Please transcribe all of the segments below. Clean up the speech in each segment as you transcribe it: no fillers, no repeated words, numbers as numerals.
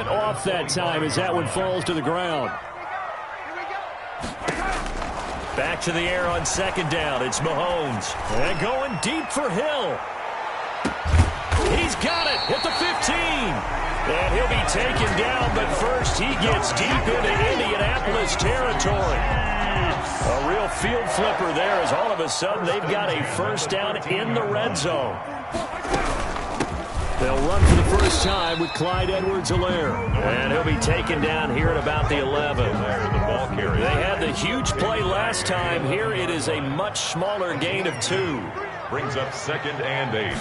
bit off that time as that one falls to the ground. Back to the air on second down. It's Mahomes. And going deep for Hill. He's got it at the 15. And he'll be taken down, but first he gets deep into Indianapolis territory. A real field flipper there as all of a sudden they've got a first down in the red zone. They'll run for the first time with Clyde Edwards-Helaire. And he'll be taken down here at about the 11. They had the huge play last time. Here it is a much smaller gain of 2. Brings up 2nd and 8.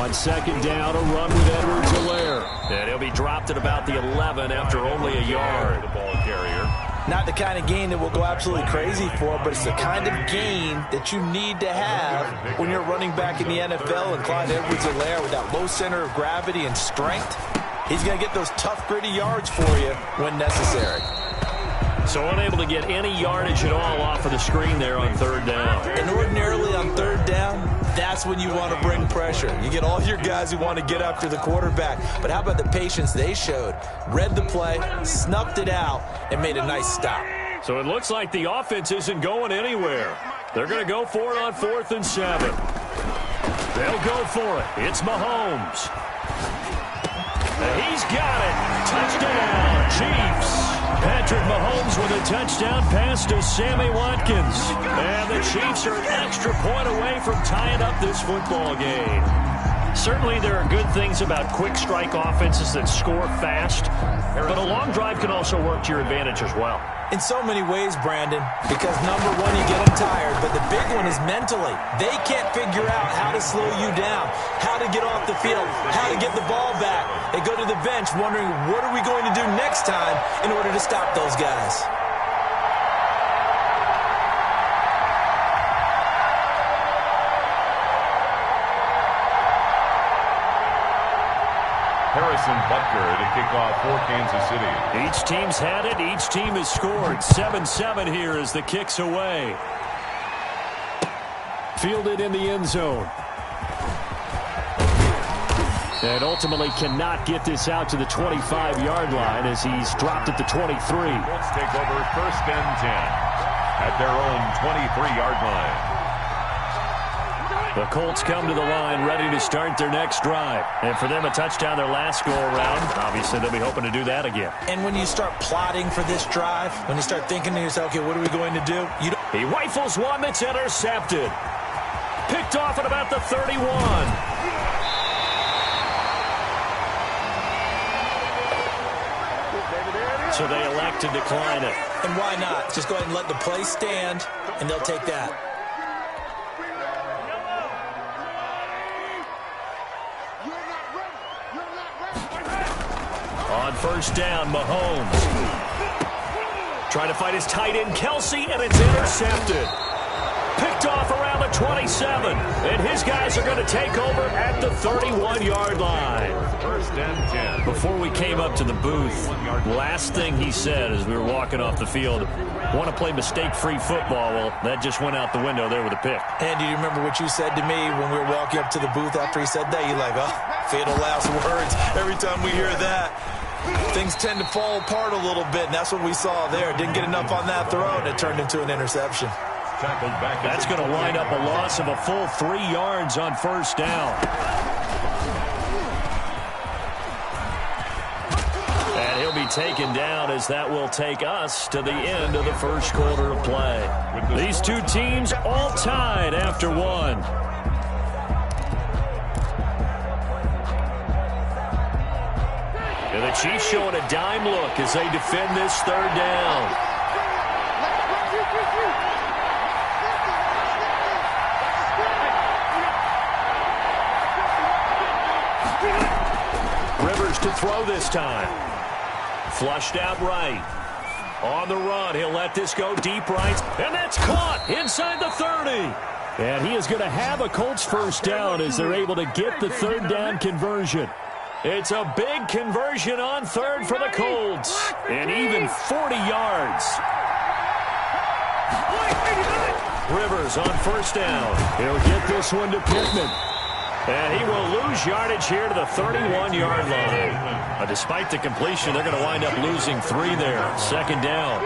On second down, a run with Edwards-Helaire. And he'll be dropped at about the 11 after only a yard. The ball carrier. Not the kind of gain that will go absolutely crazy for, but it's the kind of gain that you need to have when you're running back in the NFL. And Clyde Edwards-Helaire, with that low center of gravity and strength, he's going to get those tough, gritty yards for you when necessary. So unable to get any yardage at all off of the screen there on third down. And ordinarily on third down, that's when you want to bring pressure. You get all your guys who want to get after the quarterback. But how about the patience they showed? Read the play, snuffed it out, and made a nice stop. So it looks like the offense isn't going anywhere. They're going to go for it on 4th and 7. They'll go for it. It's Mahomes. And he's got it. Touchdown, Chiefs. Patrick Mahomes with a touchdown pass to Sammy Watkins. And the Chiefs are an extra point away from tying up this football game. Certainly there are good things about quick strike offenses that score fast, but a long drive can also work to your advantage as well. In so many ways, Brandon, because number one, you get them tired, but the big one is mentally. They can't figure out how to slow you down, how to get off the field, how to get the ball back. They go to the bench wondering, what are we going to do next time in order to stop those guys? Harrison Butker to kick off for Kansas City. Each team's had it. Each team has scored. 7-7 here as the kick's away. Fielded in the end zone. And ultimately cannot get this out to the 25-yard line as he's dropped at the 23. Colts take over 1st and 10 at their own 23-yard line. The Colts come to the line ready to start their next drive. And for them, a touchdown their last go-around. Obviously, they'll be hoping to do that again. And when you start plotting for this drive, when you start thinking to yourself, okay, what are we going to do? He rifles one that's intercepted. Picked off at about the 31. So they elect to decline it. And why not? Just go ahead and let the play stand, and they'll take that. On first down, Mahomes. Trying to fight his tight end, Kelsey, and it's intercepted. Picked off around the 27. And his guys are going to take over at the 31-yard line. 1st and 10. Before we came up to the booth, last thing he said as we were walking off the field, want to play mistake-free football. Well, that just went out the window there with a pick. And do you remember what you said to me when we were walking up to the booth after he said that? You're like, oh, fatal last words. Every time we hear that, things tend to fall apart a little bit, and that's what we saw there. Didn't get enough on that throw, and it turned into an interception. That's going to wind up a loss of a full 3 yards on first down. And he'll be taken down as that will take us to the end of the first quarter of play. These two teams all tied after one. And the Chiefs showing a dime look as they defend this third down. Rivers to throw this time. Flushed out right. On the run, he'll let this go deep right. And that's caught inside the 30. And he is going to have a Colts first down as they're able to get the third down conversion. It's a big conversion on third for the Colts. And even 40 yards. Rivers on first down. He'll get this one to Pittman. And he will lose yardage here to the 31-yard line. Despite the completion, they're going to wind up losing 3 there. Second down.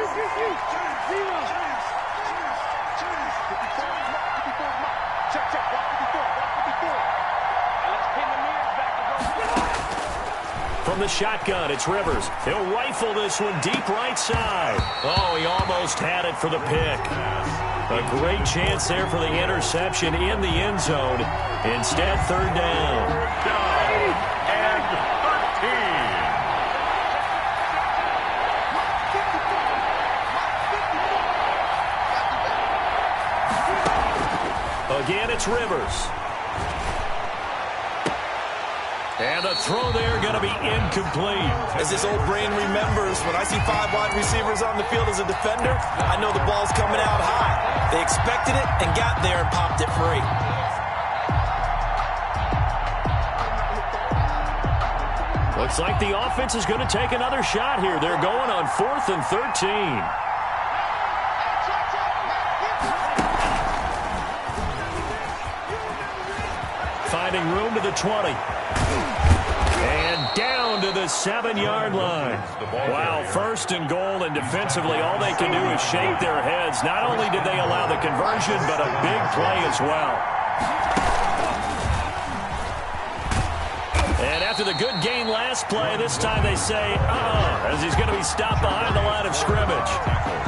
From the shotgun, it's Rivers. He'll rifle this one deep right side. Oh, he almost had it for the pick. A great chance there for the interception in the end zone. Instead, third down. Down and 13. Again, it's Rivers. And the throw there going to be incomplete. As this old brain remembers, when I see 5 wide receivers on the field as a defender, I know the ball's coming out high. They expected it and got there and popped it free. Looks like the offense is going to take another shot here. They're going on 4th and 13. Finding room to the 20. And down to the 7-yard line. Wow, 1st and goal, and defensively all they can do is shake their heads. Not only did they allow the conversion, but a big play as well. And after the good gain last play, this time they say, as he's going to be stopped behind the line of scrimmage.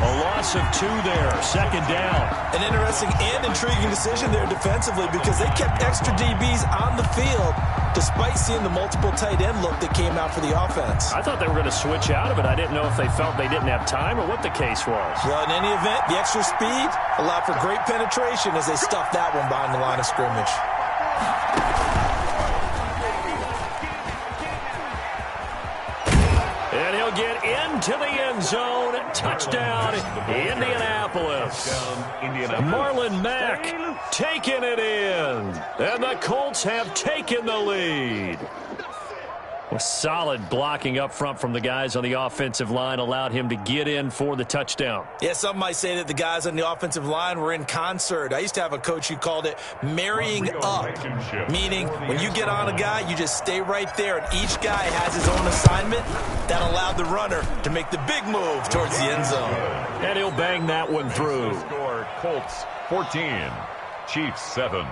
A loss of 2 there, second down. An interesting and intriguing decision there defensively because they kept extra DBs on the field despite seeing the multiple tight end look that came out for the offense. I thought they were going to switch out of it. I didn't know if they felt they didn't have time or what the case was. Well, in any event, the extra speed allowed for great penetration as they stuffed that one behind the line of scrimmage. And he'll get into the end zone. Touchdown, Indianapolis. Marlon Mack taking it in. And the Colts have taken the lead. A solid blocking up front from the guys on the offensive line allowed him to get in for the touchdown. Yeah, some might say that the guys on the offensive line were in concert. I used to have a coach who called it marrying up, meaning when you get on a guy, you just stay right there, and each guy has his own assignment. That allowed the runner to make the big move towards the end zone. And he'll bang that one through. Score, Colts 14, Chiefs 7.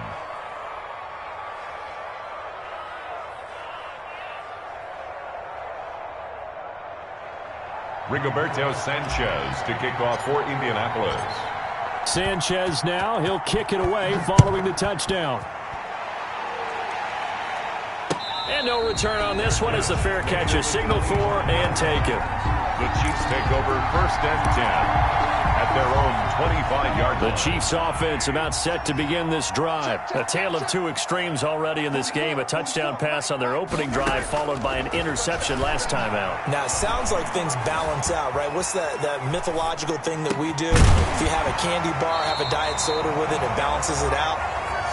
Rigoberto Sanchez to kick off for Indianapolis. Sanchez now, he'll kick it away following the touchdown. And no return on this one as the fair catch is signaled for and taken. The Chiefs take over 1st and 10 at their own 25-yard line. The Chiefs offense about set to begin this drive. A tale of 2 extremes already in this game. A touchdown pass on their opening drive followed by an interception last time out. Now, it sounds like things balance out, right? What's that mythological thing that we do? If you have a candy bar, have a diet soda with it, it balances it out.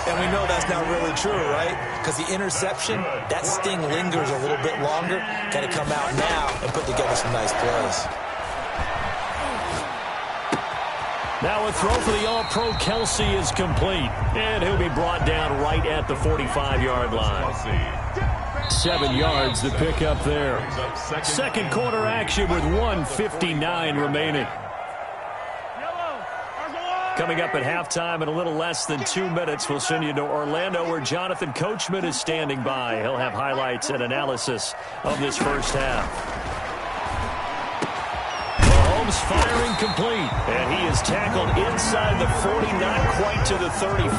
And we know that's not really true, right? Because the interception, that sting lingers a little bit longer. Got to come out now and put together some nice plays. Now a throw for the All-Pro Kelsey is complete. And he'll be brought down right at the 45-yard line. 7 yards to pick up there. Second quarter action with 1:59 remaining. Coming up at halftime in a little less than 2 minutes, we'll send you to Orlando where Jonathan Coachman is standing by. He'll have highlights and analysis of this first half. Mahomes firing complete, and he is tackled inside the 40, not quite to the 35.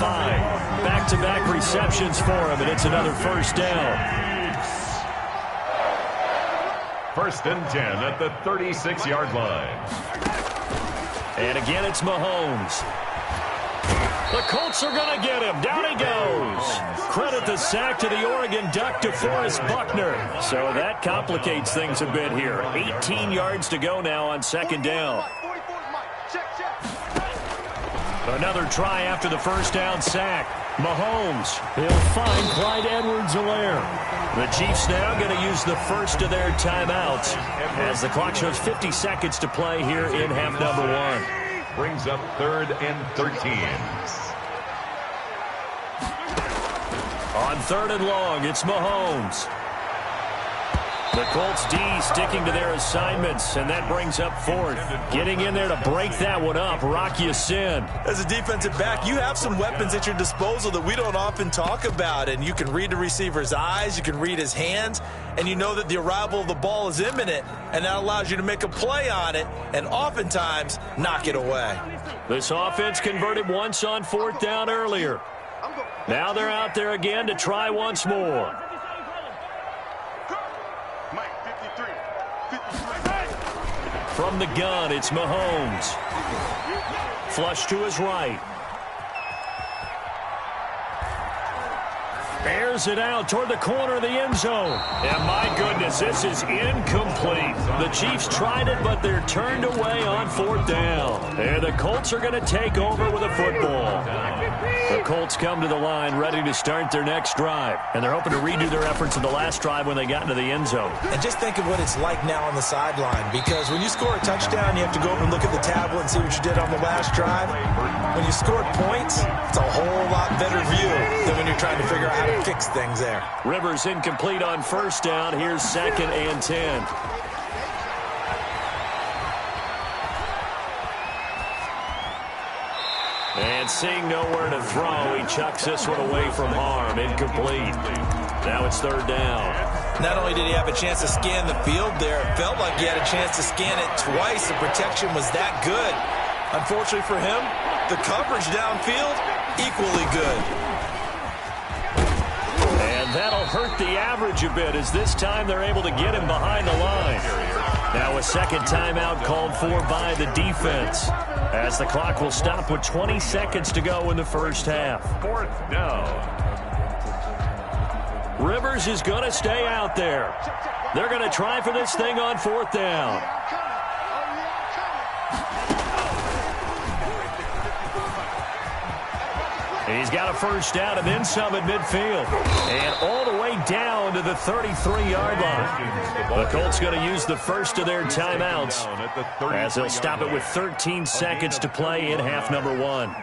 Back-to-back receptions for him, and it's another first down. 1st and 10 at the 36-yard line. And again, it's Mahomes. The Colts are going to get him. Down he goes. Credit the sack to the Oregon Duck, DeForest Buckner. So that complicates things a bit here. 18 yards to go now on second down. Another try after the first down sack. Mahomes. He'll find Clyde Edwards-Helaire. The Chiefs now going to use the first of their timeouts as the clock shows 50 seconds to play here in half number 1. Brings up 3rd and 13. On 3rd and long, it's Mahomes. The Colts D sticking to their assignments, and that brings up 4th. Getting in there to break that one up, Rock Ya-Sin. As a defensive back, you have some weapons at your disposal that we don't often talk about, and you can read the receiver's eyes, you can read his hands, and you know that the arrival of the ball is imminent, and that allows you to make a play on it and oftentimes knock it away. This offense converted once on 4th down earlier. Now they're out there again to try once more. From the gun, it's Mahomes. Flush to his right. Airs it out toward the corner of the end zone. And my goodness, this is incomplete. The Chiefs tried it, but they're turned away on 4th down. And the Colts are going to take over with a football. The Colts come to the line ready to start their next drive. And they're hoping to redo their efforts in the last drive when they got into the end zone. And just think of what it's like now on the sideline, because when you score a touchdown, you have to go over and look at the tablet and see what you did on the last drive. When you scored points, it's a whole lot better view than when you're trying to figure out how to fix things there. Rivers incomplete on 1st down. Here's 2nd and 10. And seeing nowhere to throw, he chucks this one away from harm. Incomplete. Now it's 3rd down. Not only did he have a chance to scan the field there, it felt like he had a chance to scan it twice. The protection was that good. Unfortunately for him, the coverage downfield, equally good. And that'll hurt the average a bit, as this time they're able to get him behind the line. Now a second timeout called for by the defense, as the clock will stop with 20 seconds to go in the first half. 4th down. Rivers is going to stay out there. They're going to try for this thing on 4th down. He's got a first down and then some at midfield. And all the way down to the 33-yard line. The Colts going to use the first of their timeouts, as they'll stop it with 13 seconds to play in half number 1.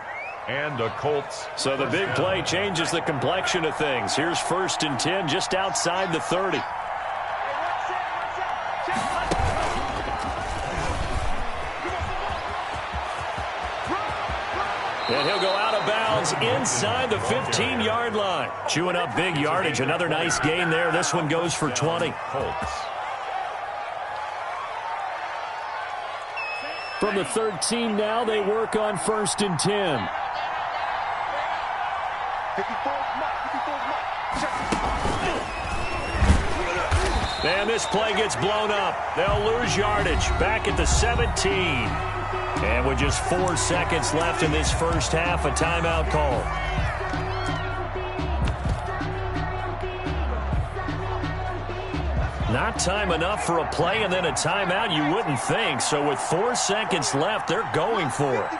And the Colts. So the big play changes the complexion of things. Here's 1st and 10 just outside the 30. And he'll go out of bounds inside the 15-yard line. Chewing up big yardage. Another nice gain there. This one goes for 20. Colts. From the 13 now, they work on 1st and 10. And this play gets blown up. They'll lose yardage. Back at the 17. And with just 4 seconds left in this first half, a timeout call. Not time enough for a play and then a timeout, you wouldn't think. So with 4 seconds left, they're going for it.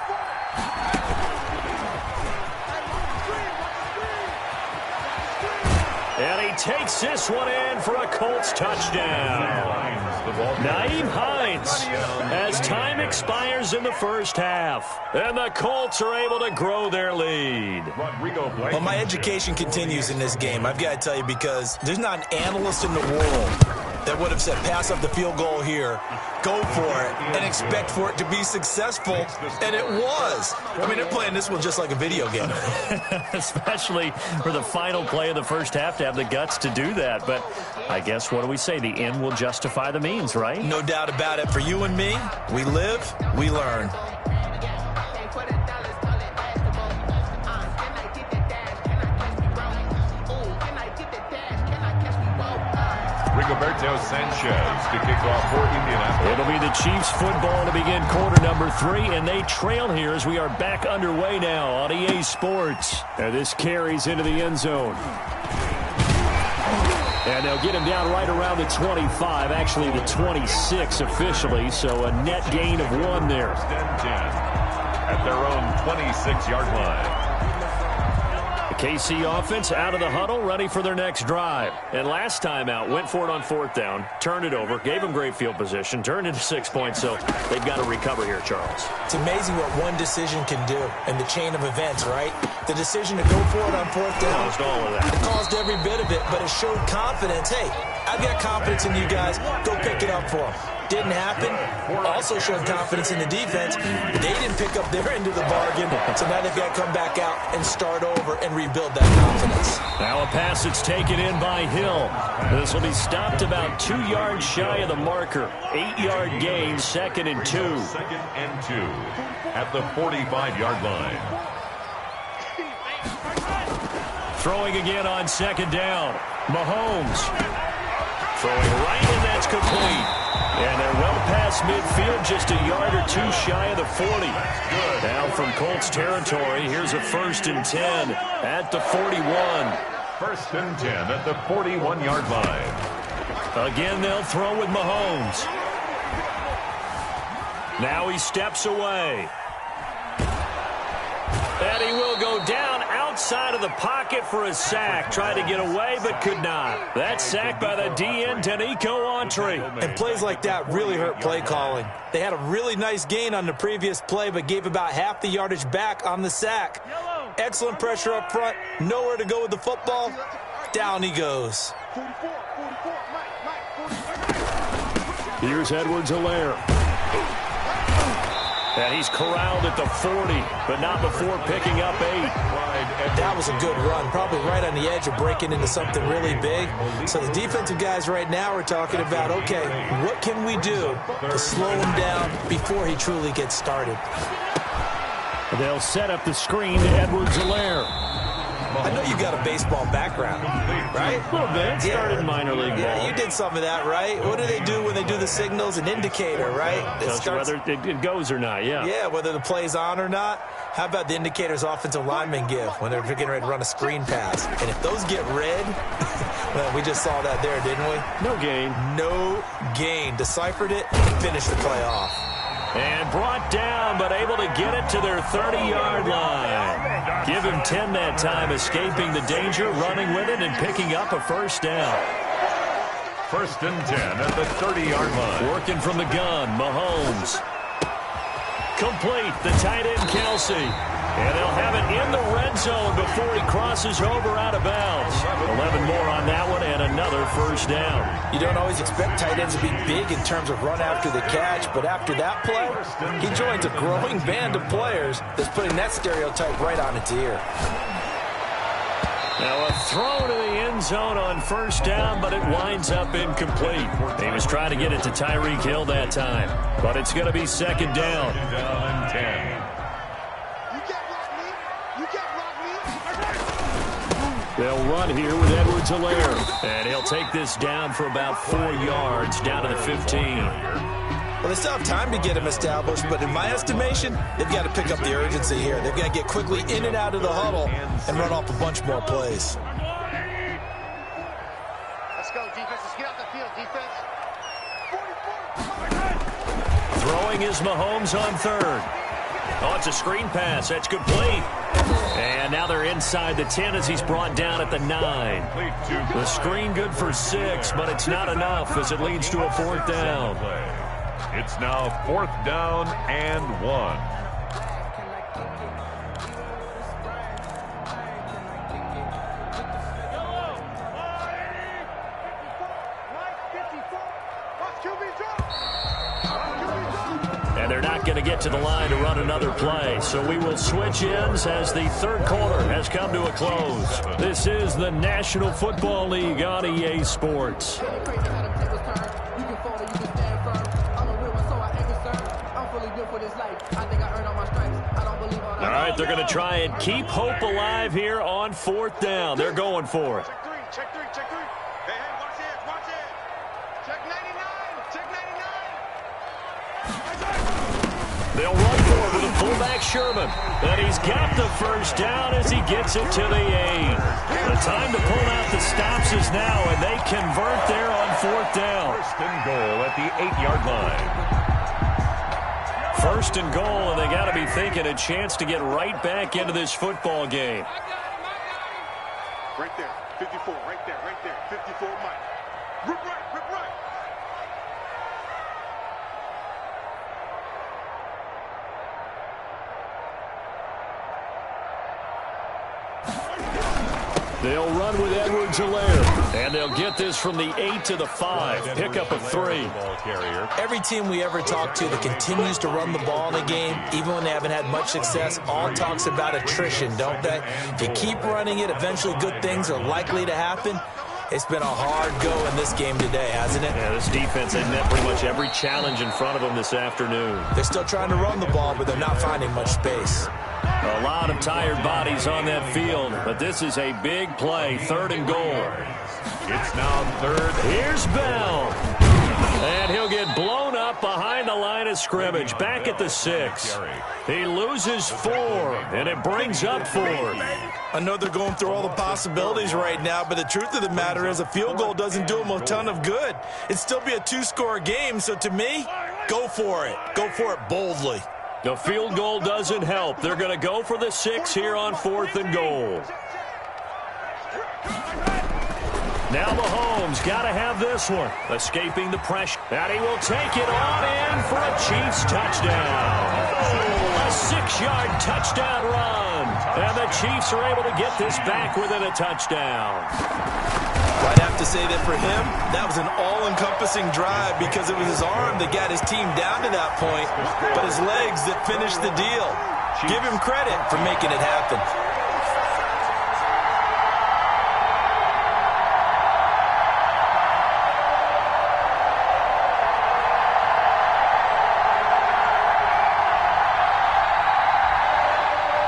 And he takes this one in for a Colts touchdown. Nyheim Hines, as time expires in the first half. And the Colts are able to grow their lead. Well, my education continues in this game, I've got to tell you, because there's not an analyst in the world that would have said pass up the field goal here, go for it, and expect for it to be successful, and it was. I mean, they're playing this one just like a video game. Especially for the final play of the first half to have the guts to do that. But I guess, what do we say? The end will justify the means, right? No doubt about it. For you and me, we live, we learn. Rigoberto Sanchez to kick off for Indianapolis. It'll be the Chiefs football to begin quarter number 3, and they trail here as we are back underway now on EA Sports. And this carries into the end zone. And they'll get him down right around the 25, actually the 26 officially, so a net gain of 1 there. 10 at their own 26-yard line. KC offense out of the huddle, ready for their next drive. And last time out, went for it on 4th down, turned it over, gave them great field position, turned into 6 points, so they've got to recover here, Charles. It's amazing what one decision can do in the chain of events, right? The decision to go for it on 4th down. Caused all of that. It caused every bit of it, but it showed confidence. Hey, I've got confidence in you guys. Go pick it up for them. Didn't happen. Also showed confidence in the defense. They didn't pick up their end of the bargain, so now they've got to come back out and start over and rebuild that confidence. Now a pass that's taken in by Hill. This will be stopped about 2 yards shy of the marker. 8-yard gain, 2nd and 2. 2nd and 2 at the 45-yard line. Throwing again on 2nd down. Mahomes throwing right, and that's complete. And they're well past midfield, just a yard or 2 shy of the 40. Now from Colts territory, here's a 1st and 10 at the 41. 1st and 10 at the 41-yard line. Again, they'll throw with Mahomes. Now he steps away. And he will go down outside of the pocket for a sack. Tried to get away, but could not. That sack by the DN, Danico Autry. And plays like that really hurt play calling. They had a really nice gain on the previous play, but gave about half the yardage back on the sack. Excellent pressure up front. Nowhere to go with the football. Down he goes. Here's Edwards-Helaire. And he's corralled at the 40, but not before picking up 8. That was a good run, probably right on the edge of breaking into something really big. So the defensive guys right now are talking about, okay, what can we do to slow him down before he truly gets started? They'll set up the screen to Edwards-Helaire. I know you got a baseball background, right? A little bit. Started in minor league ball. Yeah, you did some of that, right? What do they do when they do the signals? An indicator, right? Tells you whether it goes or not, yeah. Yeah, whether the play's on or not. How about the indicators offensive linemen give when they're getting ready to run a screen pass? And if those get red, well, we just saw that there, didn't we? No gain. No gain. Deciphered it, finished the play off. And brought down, but able to get it to their 30-yard line. Give him 10 that time, escaping the danger, running with it, and picking up a 1st down. 1st and 10 at the 30-yard line. Working from the gun, Mahomes. Complete, the tight end, Kelsey. And they'll have it in the red zone before he crosses over out of bounds. 11 more on that one, and another 1st down. You don't always expect tight ends to be big in terms of run after the catch, but after that play, he joins a growing band of players that's putting that stereotype right on its ear. Now a throw to the end zone on 1st down, but it winds up incomplete. He was trying to get it to Tyreek Hill that time, but it's going to be 2nd down. 2nd down and 10. They'll run here with Edwards-Helaire. And he'll take this down for about 4 yards, down to the 15. Well, they still have time to get him established, but in my estimation, they've got to pick up the urgency here. They've got to get quickly in and out of the huddle and run off a bunch more plays. Let's go, defense. Let's get out the field, defense. Throwing is Mahomes on 3rd. Oh, it's a screen pass. That's complete. And now they're inside the 10 as he's brought down at the 9. The screen good for 6, but it's not enough as it leads to a 4th down. It's now 4th down and 1. And they're not going to get to the line to run another play. So we will switch ends as the 3rd quarter has come to a close. This is the National Football League on EA Sports. All right, they're going to try and keep hope alive here on 4th down. They're going for it. Check 3. Hey, watch it. Check 99. They'll run for it with a fullback Sherman. And he's got the 1st down as he gets it to the 8. The time to pull out the stops is now, and they convert there on 4th down. 1st and goal at the 8-yard line. 1st and goal, and they got to be thinking a chance to get right back into this football game. Right there. 54. Right there. Right there. 54, Mike. Rip right. Rip right. They'll run with Edwards-Helaire, and they'll get this from the 8 to the 5. Pick up a 3. Every team we ever talk to that continues to run the ball in a game, even when they haven't had much success, all talks about attrition, don't they? If you keep running it, eventually good things are likely to happen. It's been a hard go in this game today, hasn't it? Yeah, this defense, they've met pretty much every challenge in front of them this afternoon. They're still trying to run the ball, but they're not finding much space. A lot of tired bodies on that field, but this is a big play, 3rd and goal. It's now 3rd. Here's Bell. And he'll get blown up behind the line of scrimmage, back at the 6. He loses 4, and it brings up 4th. I know they're going through all the possibilities right now, but the truth of the matter is a field goal doesn't do them a ton of good. It'd still be a 2-score game, so to me, go for it. Go for it boldly. The field goal doesn't help. They're going to go for the 6 here on 4th and goal. Now Mahomes got to have this one. Escaping the pressure. And he will take it on in for a Chiefs touchdown. A 6-yard touchdown run. And the Chiefs are able to get this back within a touchdown. I'd have to say that for him, that was an all-encompassing drive because it was his arm that got his team down to that point, but his legs that finished the deal. Give him credit for making it happen.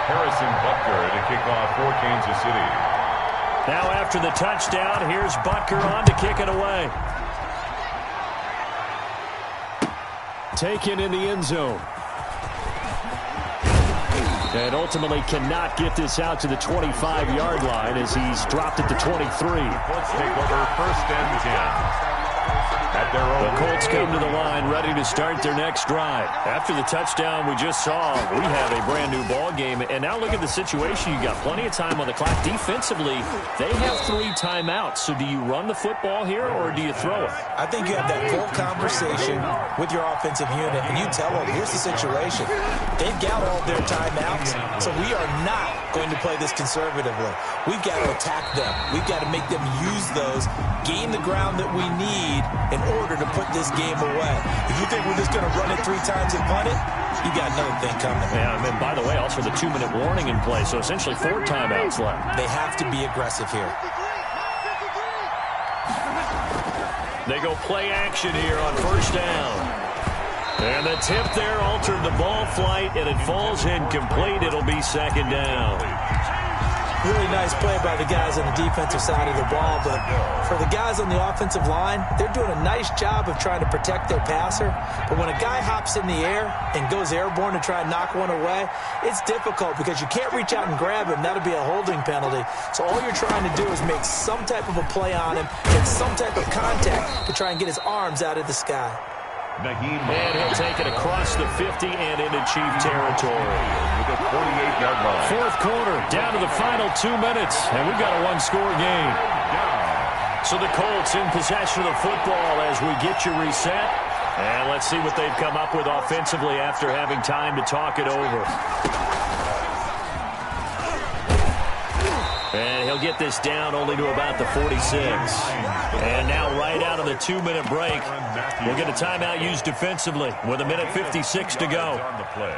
Harrison Butker to kick off for Kansas City. Now after the touchdown, here's Butker on to kick it away. Taken in the end zone. And ultimately cannot get this out to the 25-yard line as he's dropped it to 23. Let's take over 1st and 10. At their own. The Colts come to the line ready to start their next drive. After the touchdown we just saw, we have a brand new ball game. And now look at the situation. You got plenty of time on the clock. Defensively, they have 3 timeouts. So do you run the football here or do you throw it? I think you have that full conversation with your offensive unit, and you tell them, here's the situation. They've got all their timeouts, so we are not going to play this conservatively. We've got to attack them. We've got to make them use those, gain the ground that we need in order to put this game away. If you think we're just going to run it 3 times and punt it, you got another thing coming. Yeah, and by the way, also the 2-minute warning in play, so essentially 4 timeouts left. They have to be aggressive here. They go play action here on 1st down. And the tip there altered the ball flight, and it falls incomplete. It'll be 2nd down. Really nice play by the guys on the defensive side of the ball, but for the guys on the offensive line, they're doing a nice job of trying to protect their passer. But when a guy hops in the air and goes airborne to try and knock one away, it's difficult because you can't reach out and grab him. That'll be a holding penalty. So all you're trying to do is make some type of a play on him, get some type of contact to try and get his arms out of the sky. And he'll take it across the 50 and into Chief territory. With a 48-yard line. 4th quarter, down to the final 2 minutes, and we've got a 1-score game. So the Colts in possession of the football as we get you reset. And let's see what they've come up with offensively after having time to talk it over. And he'll get this down only to about the 46. And now right out of the 2-minute break, we'll get a timeout used defensively with 1:56 to go. On the play.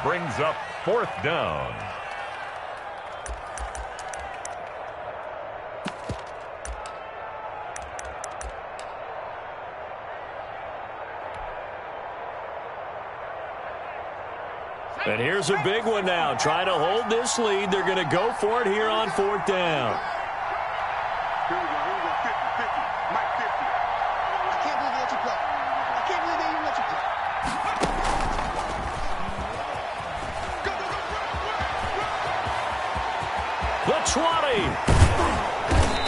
Brings up 4th down. And here's a big one now. Trying to hold this lead. They're going to go for it here on 4th down. Here we go. 50, 50. Mike 50. I can't believe they let you play. I can't believe they even let you play. Go, go, go, The 20.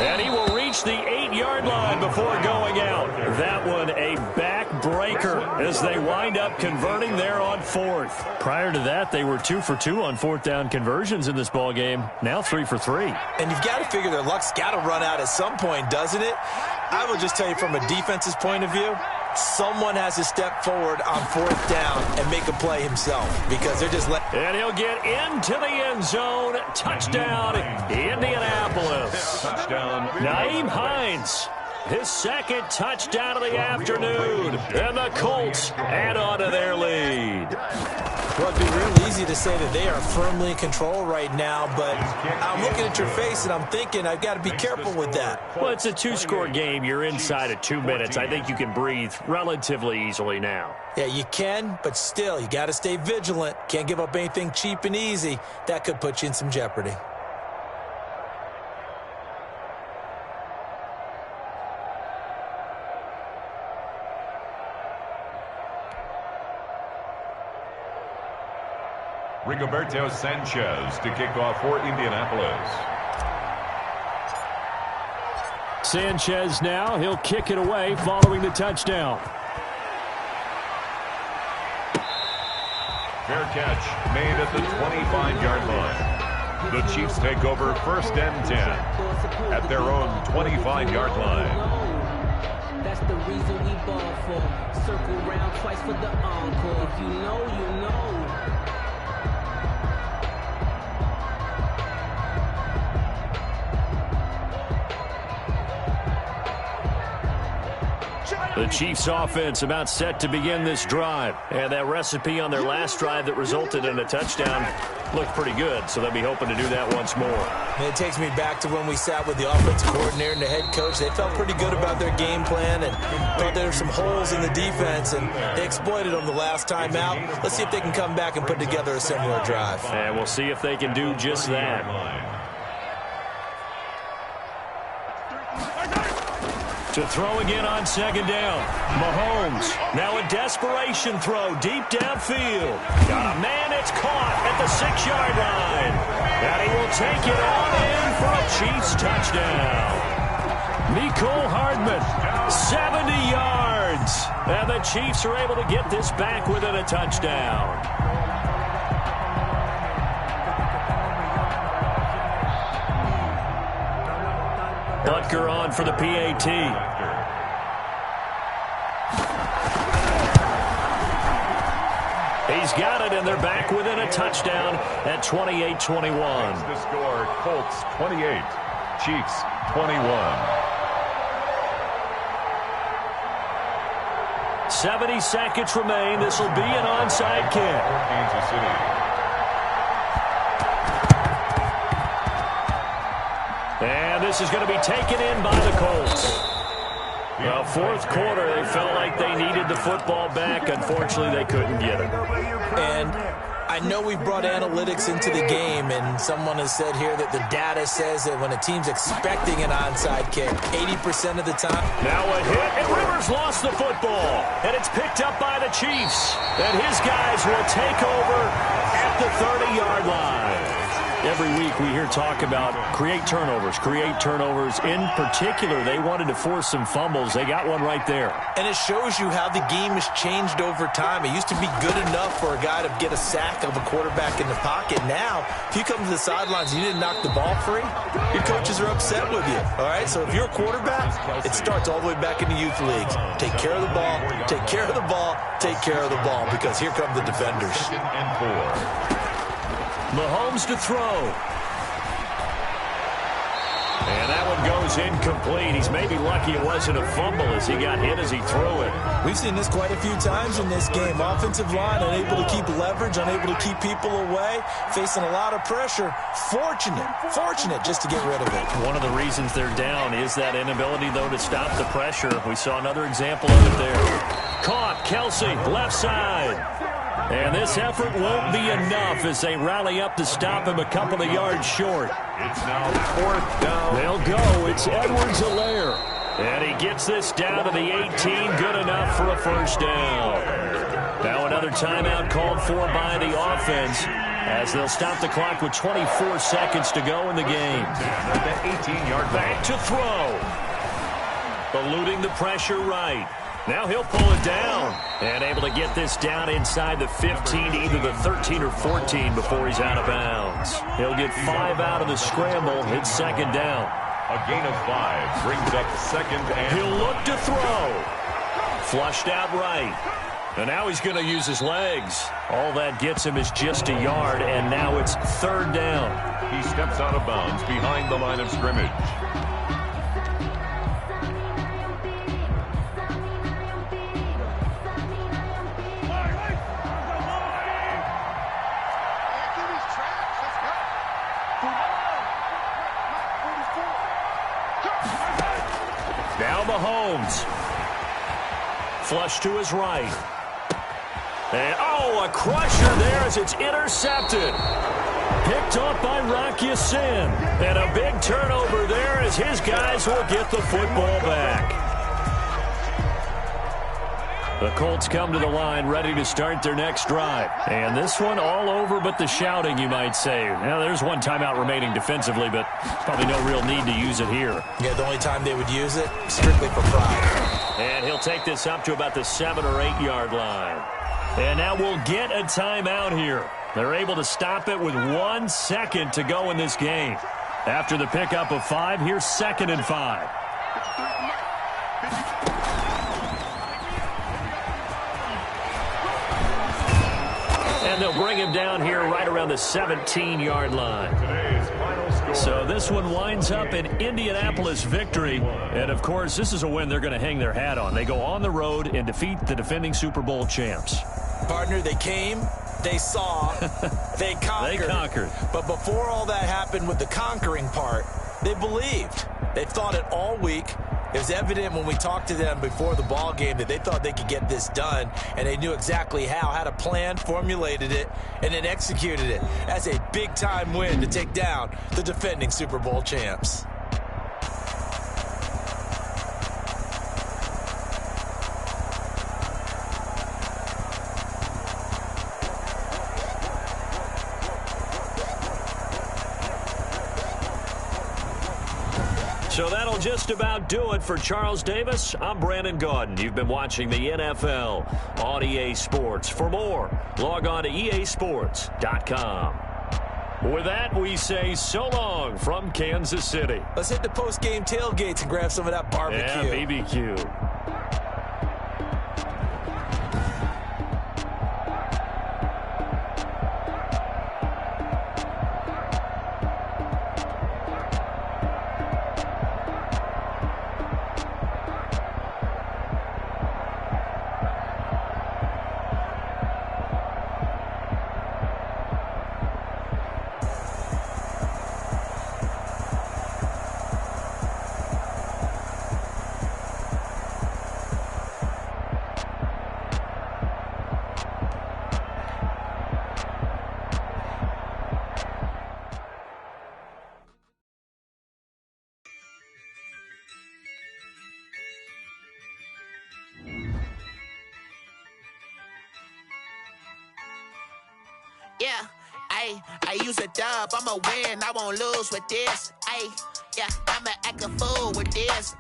And he will reach the 8-yard line before going out. That one a back breaker as they wind up converting there on fourth. Prior to that, they were 2 for 2 on fourth down conversions in this ball game. Now 3 for 3. And you've got to figure their luck's got to run out at some point, doesn't it? I will just tell you from a defense's point of view, someone has to step forward on fourth down and make a play himself because they're just And he'll get into the end zone. Touchdown, Indianapolis. Touchdown. Nyheim Hines, his second touchdown of the afternoon. And the Colts add on to their lead. Well, it'd be real easy to say that they are firmly in control right now, but I'm looking at your face and I'm thinking I've got to be careful with that. Well, it's a 2-score game. You're inside of 2 minutes. I think you can breathe relatively easily now. Yeah, you can, but still, you got to stay vigilant. Can't give up anything cheap and easy. That could put you in some jeopardy. Rigoberto Sanchez to kick off for Indianapolis. Sanchez now. He'll kick it away following the touchdown. Fair catch made at the 25-yard line. The Chiefs take over 1st and 10 at their own 25-yard line. That's the reason we ball for. Circle round twice for the encore. If you know, you know. The Chiefs offense about set to begin this drive. And that recipe on their last drive that resulted in a touchdown looked pretty good, so they'll be hoping to do that once more. And it takes me back to when we sat with the offensive coordinator and the head coach. They felt pretty good about their game plan and thought there were some holes in the defense, and they exploited them the last time out. Let's see if they can come back and put together a similar drive. And we'll see if they can do just that. To throw again on 2nd down. Mahomes, now a desperation throw deep downfield. Got a man, it's caught at the 6-yard line. And he will take it on in for a Chiefs touchdown. Mecole Hardman, 70 yards. And the Chiefs are able to get this back within a touchdown. Butker on for the PAT. He's got it, and they're back within a touchdown at 28-21. The score, Colts 28, Chiefs 21. 70 seconds remain. This will be an onside kick. Kansas City. And this is going to be taken in by the Colts. Well, 4th quarter, they felt like they needed the football back. Unfortunately, they couldn't get it. And I know we brought analytics into the game, and someone has said here that the data says that when a team's expecting an onside kick, 80% of the time. Now a hit, and Rivers lost the football. And it's picked up by the Chiefs. And his guys will take over at the 30-yard line. Every week we hear talk about create turnovers. In particular, they wanted to force some fumbles. They got one right there. And it shows you how the game has changed over time. It used to be good enough for a guy to get a sack of a quarterback in the pocket. Now, if you come to the sidelines and you didn't knock the ball free, your coaches are upset with you. All right, so if you're a quarterback, it starts all the way back in the youth leagues. Take care of the ball, take care of the ball, take care of the ball, because here come the defenders. 2nd and 4. Mahomes to throw. And that one goes incomplete. He's maybe lucky it wasn't a fumble as he got hit as he threw it. We've seen this quite a few times in this game. Offensive line unable to keep leverage, unable to keep people away, facing a lot of pressure. Fortunate just to get rid of it. One of the reasons they're down is that inability, though, to stop the pressure. We saw another example of it there. Caught, Kelsey, left side. And this effort won't be enough as they rally up to stop him a couple of yards short. It's now 4th down. They'll go. It's Edwards-Helaire. And he gets this down to the 18. Good enough for a 1st down. Now another timeout called for by the offense as they'll stop the clock with 24 seconds to go in the game. At the 18-yard line. Back to throw. Eluding the pressure right. Now he'll pull it down and able to get this down inside the 15 to either the 13 or 14 before he's out of bounds. He'll get 5 out of the scramble. It's second down. A gain of 5 brings up second and... He'll look to throw. Flushed out right. And now he's going to use his legs. All that gets him is just a yard, and now it's third down. He steps out of bounds behind the line of scrimmage. Now Mahomes. Flush to his right. And, oh, a crusher there as it's intercepted. Picked off by Rocky Sin. And a big turnover there as his guys will get the football back. The Colts come to the line ready to start their next drive. And this one all over but the shouting, you might say. Now, there's one timeout remaining defensively, but probably no real need to use it here. Yeah, the only time they would use it, strictly for pride. And he'll take this up to about the 7 or 8 yard line. And now we'll get a timeout here. They're able to stop it with 1 second to go in this game. After the pickup of 5, here's 2nd and 5. And they'll bring him down here right around the 17-yard line. So this one winds up an Indianapolis victory. And, of course, this is a win they're going to hang their hat on. They go on the road and defeat the defending Super Bowl champs. Partner, they came, they saw, they conquered. They conquered. But before all that happened with the conquering part, they believed. They thought it all week. It was evident when we talked to them before the ball game that they thought they could get this done, and they knew exactly how, had a plan, formulated it, and then executed it. That's a big-time win to take down the defending Super Bowl champs. So that'll just about do it for Charles Davis. I'm Brandon Gaudin. You've been watching the NFL on EA Sports. For more, log on to easports.com. With that, we say so long from Kansas City. Let's hit the post-game tailgates and grab some of that barbecue. Yeah, BBQ. Yeah, I use a dub, I'ma win, I won't lose with this. Yeah, I'ma act a fool with this.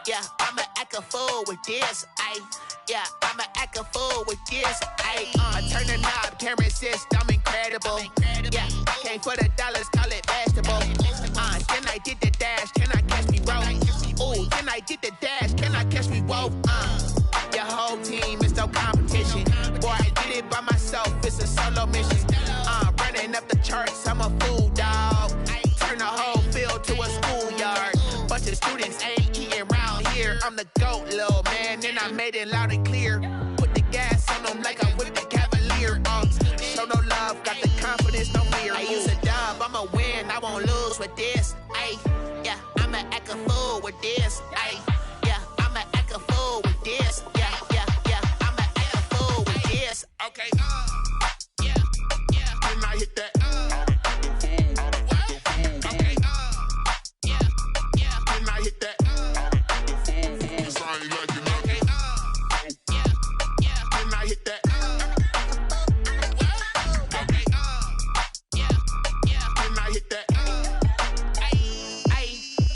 Yeah, I'ma act a fool with this. Yeah, I'ma act a fool with this. I turn the knob, camera assist, I'm incredible. Yeah, came for the dollars, call it basketball. Then I did the dash, can I catch me roll? Ooh, then I did the dash, can I catch me roll? Your whole team is no competition. Boy, I did it by myself, it's a solo mission. Running up the charts, I'm a fool, dog. Turn the whole field to a schoolyard. Bunch of students ain't eating round here. I'm the GOAT, little man, and I made it loud and clear. Put the gas on them like I'm with the Cavalier. Show no love, got the confidence, no fear. I use a dub, I'ma win, I won't lose with this. Yeah, I'ma act a fool with this. Yeah, I'ma act a fool with this. Yeah, I'ma act a fool with this. Okay, yeah, can I hit that? Okay, yeah, can I hit that? Cause I ain't like it. Okay, yeah, can I hit that? Okay, yeah, can I hit that?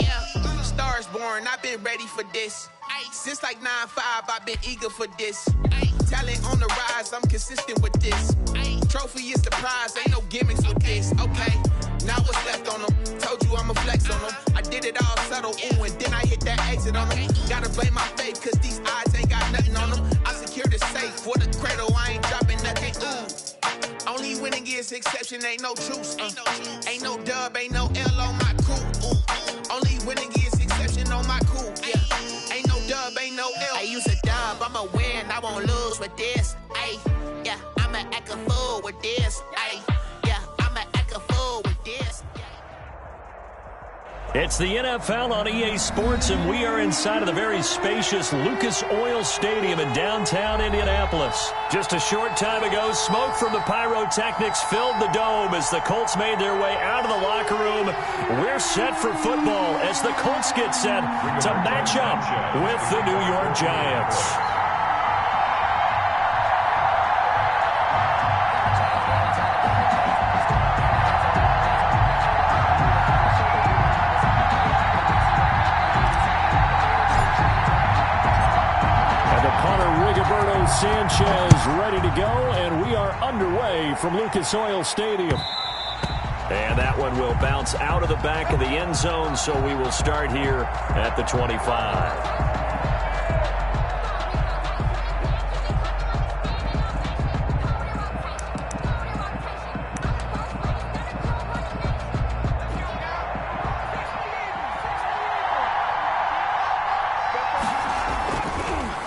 Yeah, Stars born, I've been ready for this. Since like 9-5, I've been eager for this. Talent on the rise, I'm consistent with this. Trophy is the prize, ain't no gimmicks with this. Okay, now what's left on them? Told you I'ma flex on them. I did it all subtle, ooh, and then I hit that exit on them. Gotta blame my faith, cause these odds ain't got nothing on them. I secured the safe for the cradle, I ain't dropping nothing, ooh. Only winning is exception, ain't no truce. Ain't no dub, ain't no L on my crew. Only winning is exception on my crew. Yeah, ain't no dub, ain't no L. I use a dub, I'ma win, I won't lose with this. Ay, yeah, I'ma act a fool with this. Ay, yeah, I'ma act a fool with this. It's the NFL on EA Sports, and we are inside of the very spacious Lucas Oil Stadium in downtown Indianapolis. Just a short time ago, smoke from the pyrotechnics filled the dome as the Colts made their way out of the locker room. We're set for football as the Colts get set to match up with the New York Giants. Sanchez ready to go, and we are underway from Lucas Oil Stadium. And that one will bounce out of the back of the end zone, so we will start here at the 25.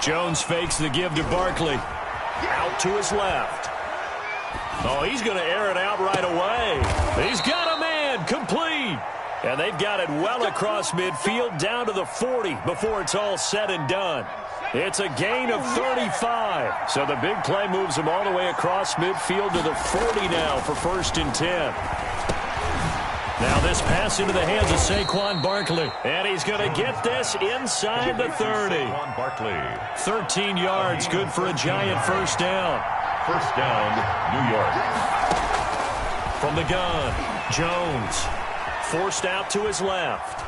Jones fakes the give to Barkley. Out to his left. Oh, he's going to air it out right away. He's got a man, complete. And they've got it well across midfield down to the 40 before it's all said and done. It's a gain of 35. So the big play moves him all the way across midfield to the 40 now for 1st and 10. Now this pass into the hands of Saquon Barkley. And he's going to get this inside the 30. 13 yards, good for a Giant first down. First down, New York. From the gun, Jones. Forced out to his left.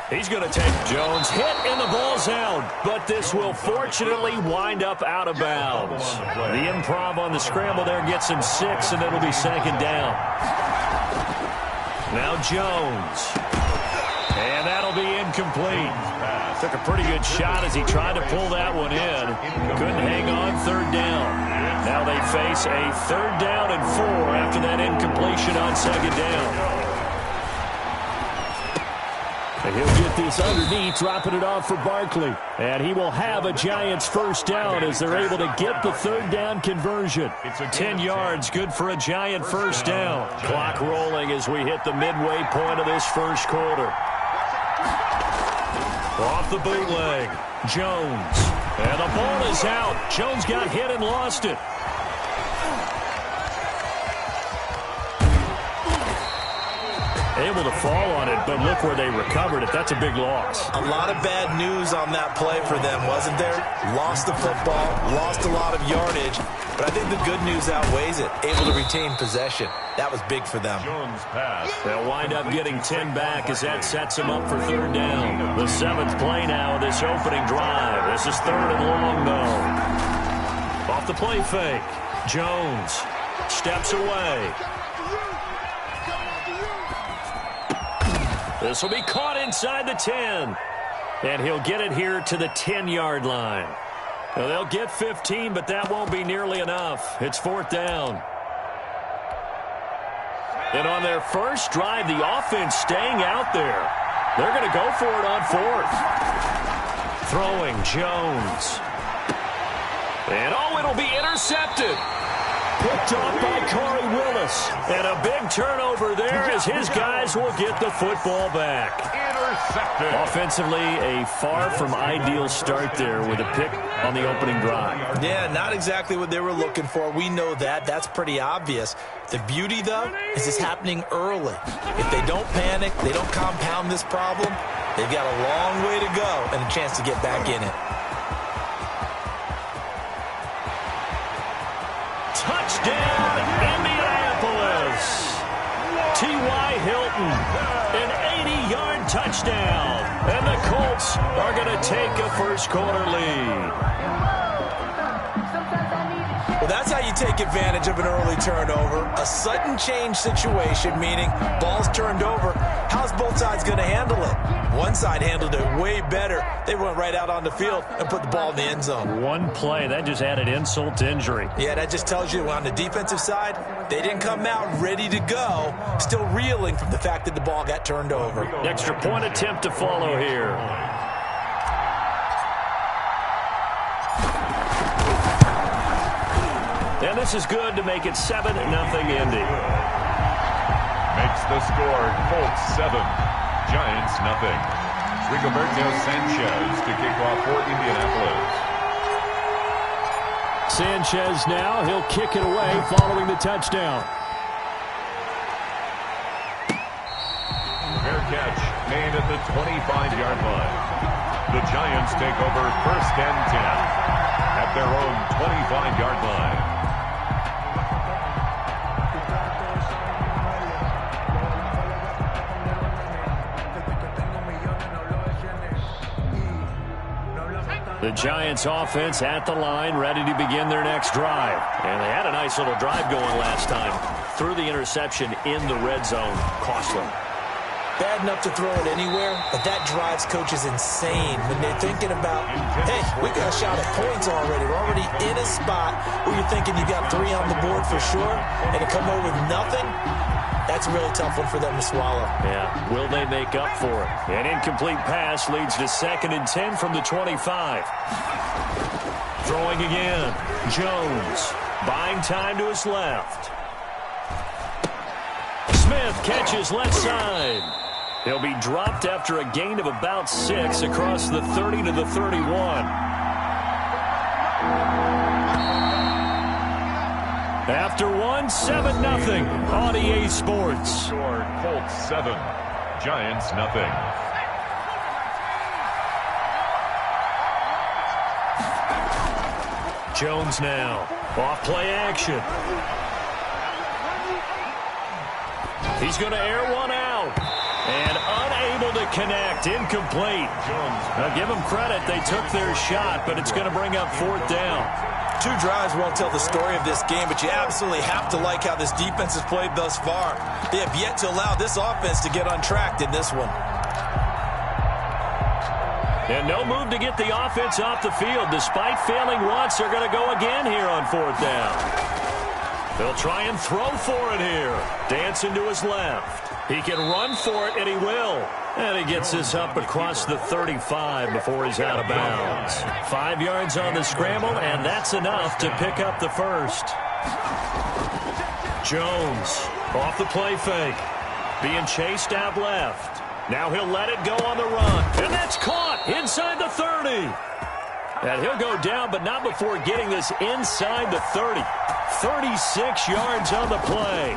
He's going to take Jones. Hit and the ball's out. But this will fortunately wind up out of bounds. The improv on the scramble there gets him 6, and it'll be 2nd down. Now Jones. And that'll be incomplete. Took a pretty good shot as he tried to pull that one in. Couldn't hang on, 3rd down. Now they face a 3rd down and 4 after that incompletion on 2nd down. And he'll get this underneath, dropping it off for Barkley. And he will have a Giants first down as they're able to get the 3rd down conversion. 10 yards, good for a Giant first down. Clock rolling as we hit the midway point of this first quarter. Off the bootleg, Jones. And the ball is out. Jones got hit and lost it. Able to fall on it, but look where they recovered it. That's a big loss. A lot of bad news on that play for them, wasn't there? Lost the football, lost a lot of yardage, but I think the good news outweighs it. Able to retain possession. That was big for them. Jones pass. They'll wind up getting 10 back as that sets them up for 3rd down. The 7th play now of this opening drive. This is 3rd and long, though. Off the play fake. Jones steps away. This will be caught inside the 10. And he'll get it here to the 10-yard line. Now, they'll get 15, but that won't be nearly enough. It's 4th down. And on their first drive, the offense staying out there. They're going to go for it on 4th. Throwing Jones. And, oh, it'll be intercepted. Picked off by Corey Willis. And a big turnover there as his guys will get the football back. Intercepted. Offensively, a far from ideal start there with a pick on the opening drive. Yeah, not exactly what they were looking for. We know that. That's pretty obvious. The beauty, though, is it's happening early. If they don't panic, they don't compound this problem, they've got a long way to go and a chance to get back in it. Touchdown, Indianapolis. T.Y. Hilton. An 80-yard touchdown. And the Colts are going to take a first-quarter lead. Well, that's how you take advantage of an early turnover. A sudden change situation, meaning ball's turned over. How's both sides going to handle it? One side handled it way better. They went right out on the field and put the ball in the end zone. One play, that just added insult to injury. Yeah, that just tells you on the defensive side, they didn't come out ready to go, still reeling from the fact that the ball got turned over. Extra point attempt to follow here. And this is good to make it 7-0 Indy. Makes the score Colts 7, Giants nothing. Rigoberto Sanchez to kick off for Indianapolis. Sanchez now, he'll kick it away following the touchdown. Fair catch made at the 25-yard line. The Giants take over first and 10 at their own 25-yard line. The Giants offense at the line, ready to begin their next drive. And they had a nice little drive going last time. Threw the interception in the red zone. Costly. Bad enough to throw it anywhere, but that drives coaches insane when they're thinking about, hey, we got a shot at points already. We're already in a spot where you're thinking you got 3 on the board for sure, and to come over with nothing, that's a really tough one for them to swallow. Yeah, will they make up for it? An incomplete pass leads to 2nd and 10 from the 25. Throwing again. Jones buying time to his left. Smith catches left side. He'll be dropped after a gain of about 6 across the 30 to the 31. After 7-0 on EA Sports. Score Colts 7, Giants nothing. Jones now. Off play action. He's going to air one out. And unable to connect. Incomplete. Now give them credit. They took their shot, but it's going to bring up 4th down. 2 drives won't tell the story of this game, but you absolutely have to like how this defense has played thus far. They have yet to allow this offense to get untracked in this one. And no move to get the offense off the field. Despite failing once, they're going to go again here on 4th down. They'll try and throw for it here. Dancing to his left. He can run for it, and he will. And he gets this up across the 35 before he's out of bounds. 5 yards on the scramble, and that's enough to pick up the first. Jones off the play fake. Being chased out left. Now he'll let it go on the run. And that's caught inside the 30. And he'll go down, but not before getting this inside the 30. 36 yards on the play.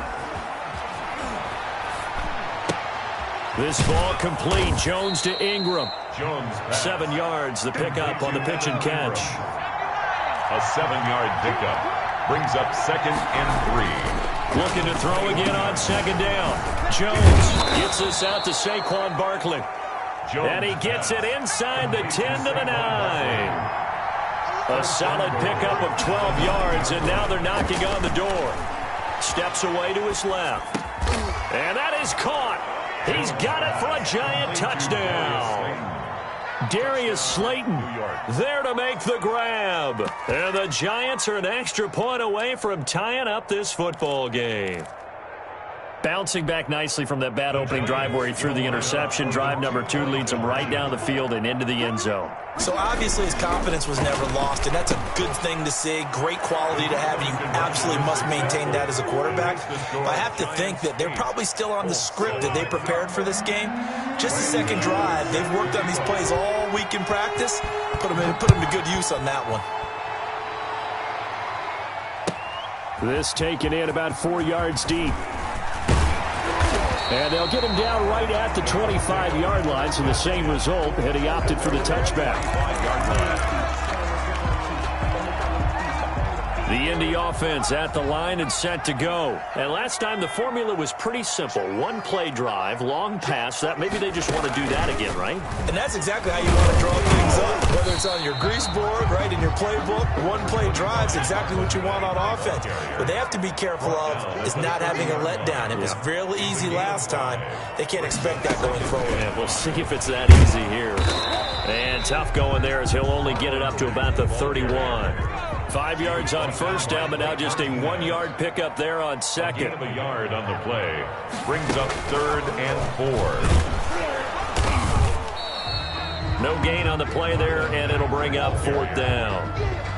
This ball complete. Jones to Ingram. Jones pass. 7 yards, the pickup on the pitch and catch. A 7-yard pickup brings up 2nd and 3. Looking to throw again on 2nd down. Jones gets this out to Saquon Barkley. Jones and he gets it inside the 10 to the 9. A solid pickup of 12 yards, and now they're knocking on the door. Steps away to his left. And that is caught. He's got it for a Giant touchdown. Darius Slayton there to make the grab. And the Giants are an extra point away from tying up this football game. Bouncing back nicely from that bad opening drive where he threw the interception. Drive number 2 leads him right down the field and into the end zone. So obviously his confidence was never lost, and that's a good thing to see. Great quality to have, and you absolutely must maintain that as a quarterback. But I have to think that they're probably still on the script that they prepared for this game. Just the second drive, they've worked on these plays all week in practice. Put them to good use on that one. This taken in about 4 yards deep. And they'll get him down right at the 25-yard line, so the same result, and he opted for the touchback. The Indy offense at the line and set to go. And last time the formula was pretty simple. One play drive, long pass. That maybe they just want to do that again, right? And that's exactly how you want to draw things up. Whether it's on your grease board, right, in your playbook, one play drive's exactly what you want on offense. What they have to be careful of is not having a letdown. It was real easy last time. They can't expect that going forward. Yeah, we'll see if it's that easy here. And tough going there as he'll only get it up to about the 31. 5 yards on first down, but now just a 1-yard pickup there on second. Gain of a yard on the play. Brings up 3rd and 4. No gain on the play there, and it'll bring up 4th down.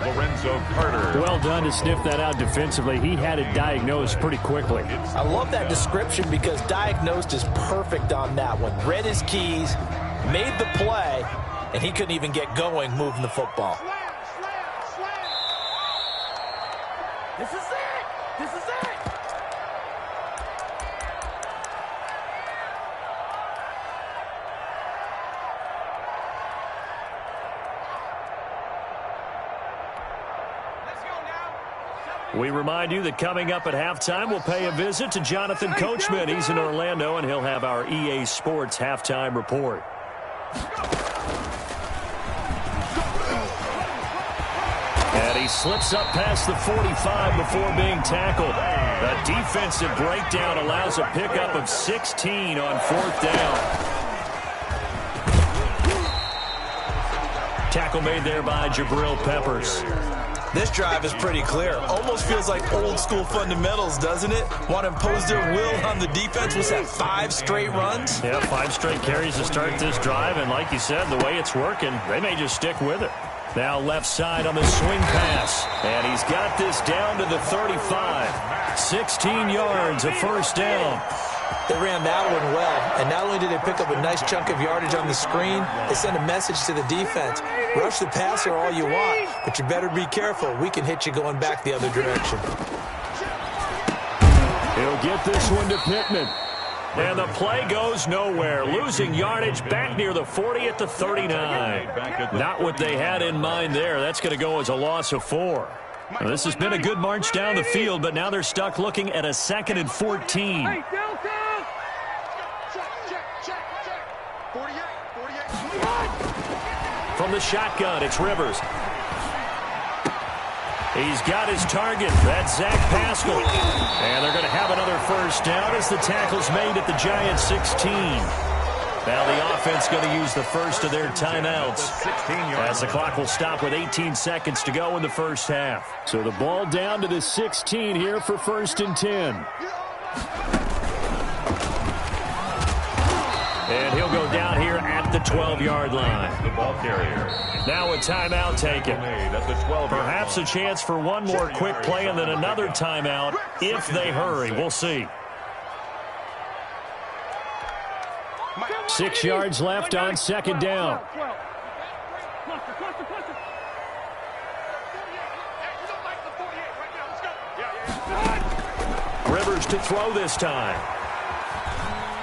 Lorenzo Carter. Well done to sniff that out defensively. He had it diagnosed pretty quickly. I love that description because diagnosed is perfect on that one. Read his keys, made the play, and he couldn't even get going moving the football. This is it! This is it! We remind you that coming up at halftime, we'll pay a visit to Jonathan Coachman. He's in Orlando, and he'll have our EA Sports halftime report. And he slips up past the 45 before being tackled. A defensive breakdown allows a pickup of 16 on 4th down. Tackle made there by Jabril Peppers. This drive is pretty clear. Almost feels like old school fundamentals, doesn't it? Want to impose their will on the defense. Was that 5 straight runs? Yeah, 5 straight carries to start this drive. And like you said, the way it's working, they may just stick with it. Now left side on the swing pass. And he's got this down to the 35. 16 yards, a first down. They ran that one well, and not only did they pick up a nice chunk of yardage on the screen, they sent a message to the defense. Rush the passer all you want, but you better be careful. We can hit you going back the other direction. He'll get this one to Pittman. And the play goes nowhere. Losing yardage back near the 40 at the 39. Not what they had in mind there. That's going to go as a loss of 4. Now, this has been a good march down the field, but now they're stuck looking at a 2nd and 14. From the shotgun, it's Rivers. He's got his target. That's Zach Pascal. And they're going to have another first down as the tackle's made at the Giants' 16. Now the offense going to use the first of their timeouts as the clock will stop with 18 seconds to go in the first half. So the ball down to the 16 here for 1st and 10. And he'll go down here at the 12-yard line. The ball carrier. Now a timeout taken. Perhaps a chance for one more quick play and then another timeout if they hurry. We'll see. 6 yards left on 2nd down. Rivers to throw this time.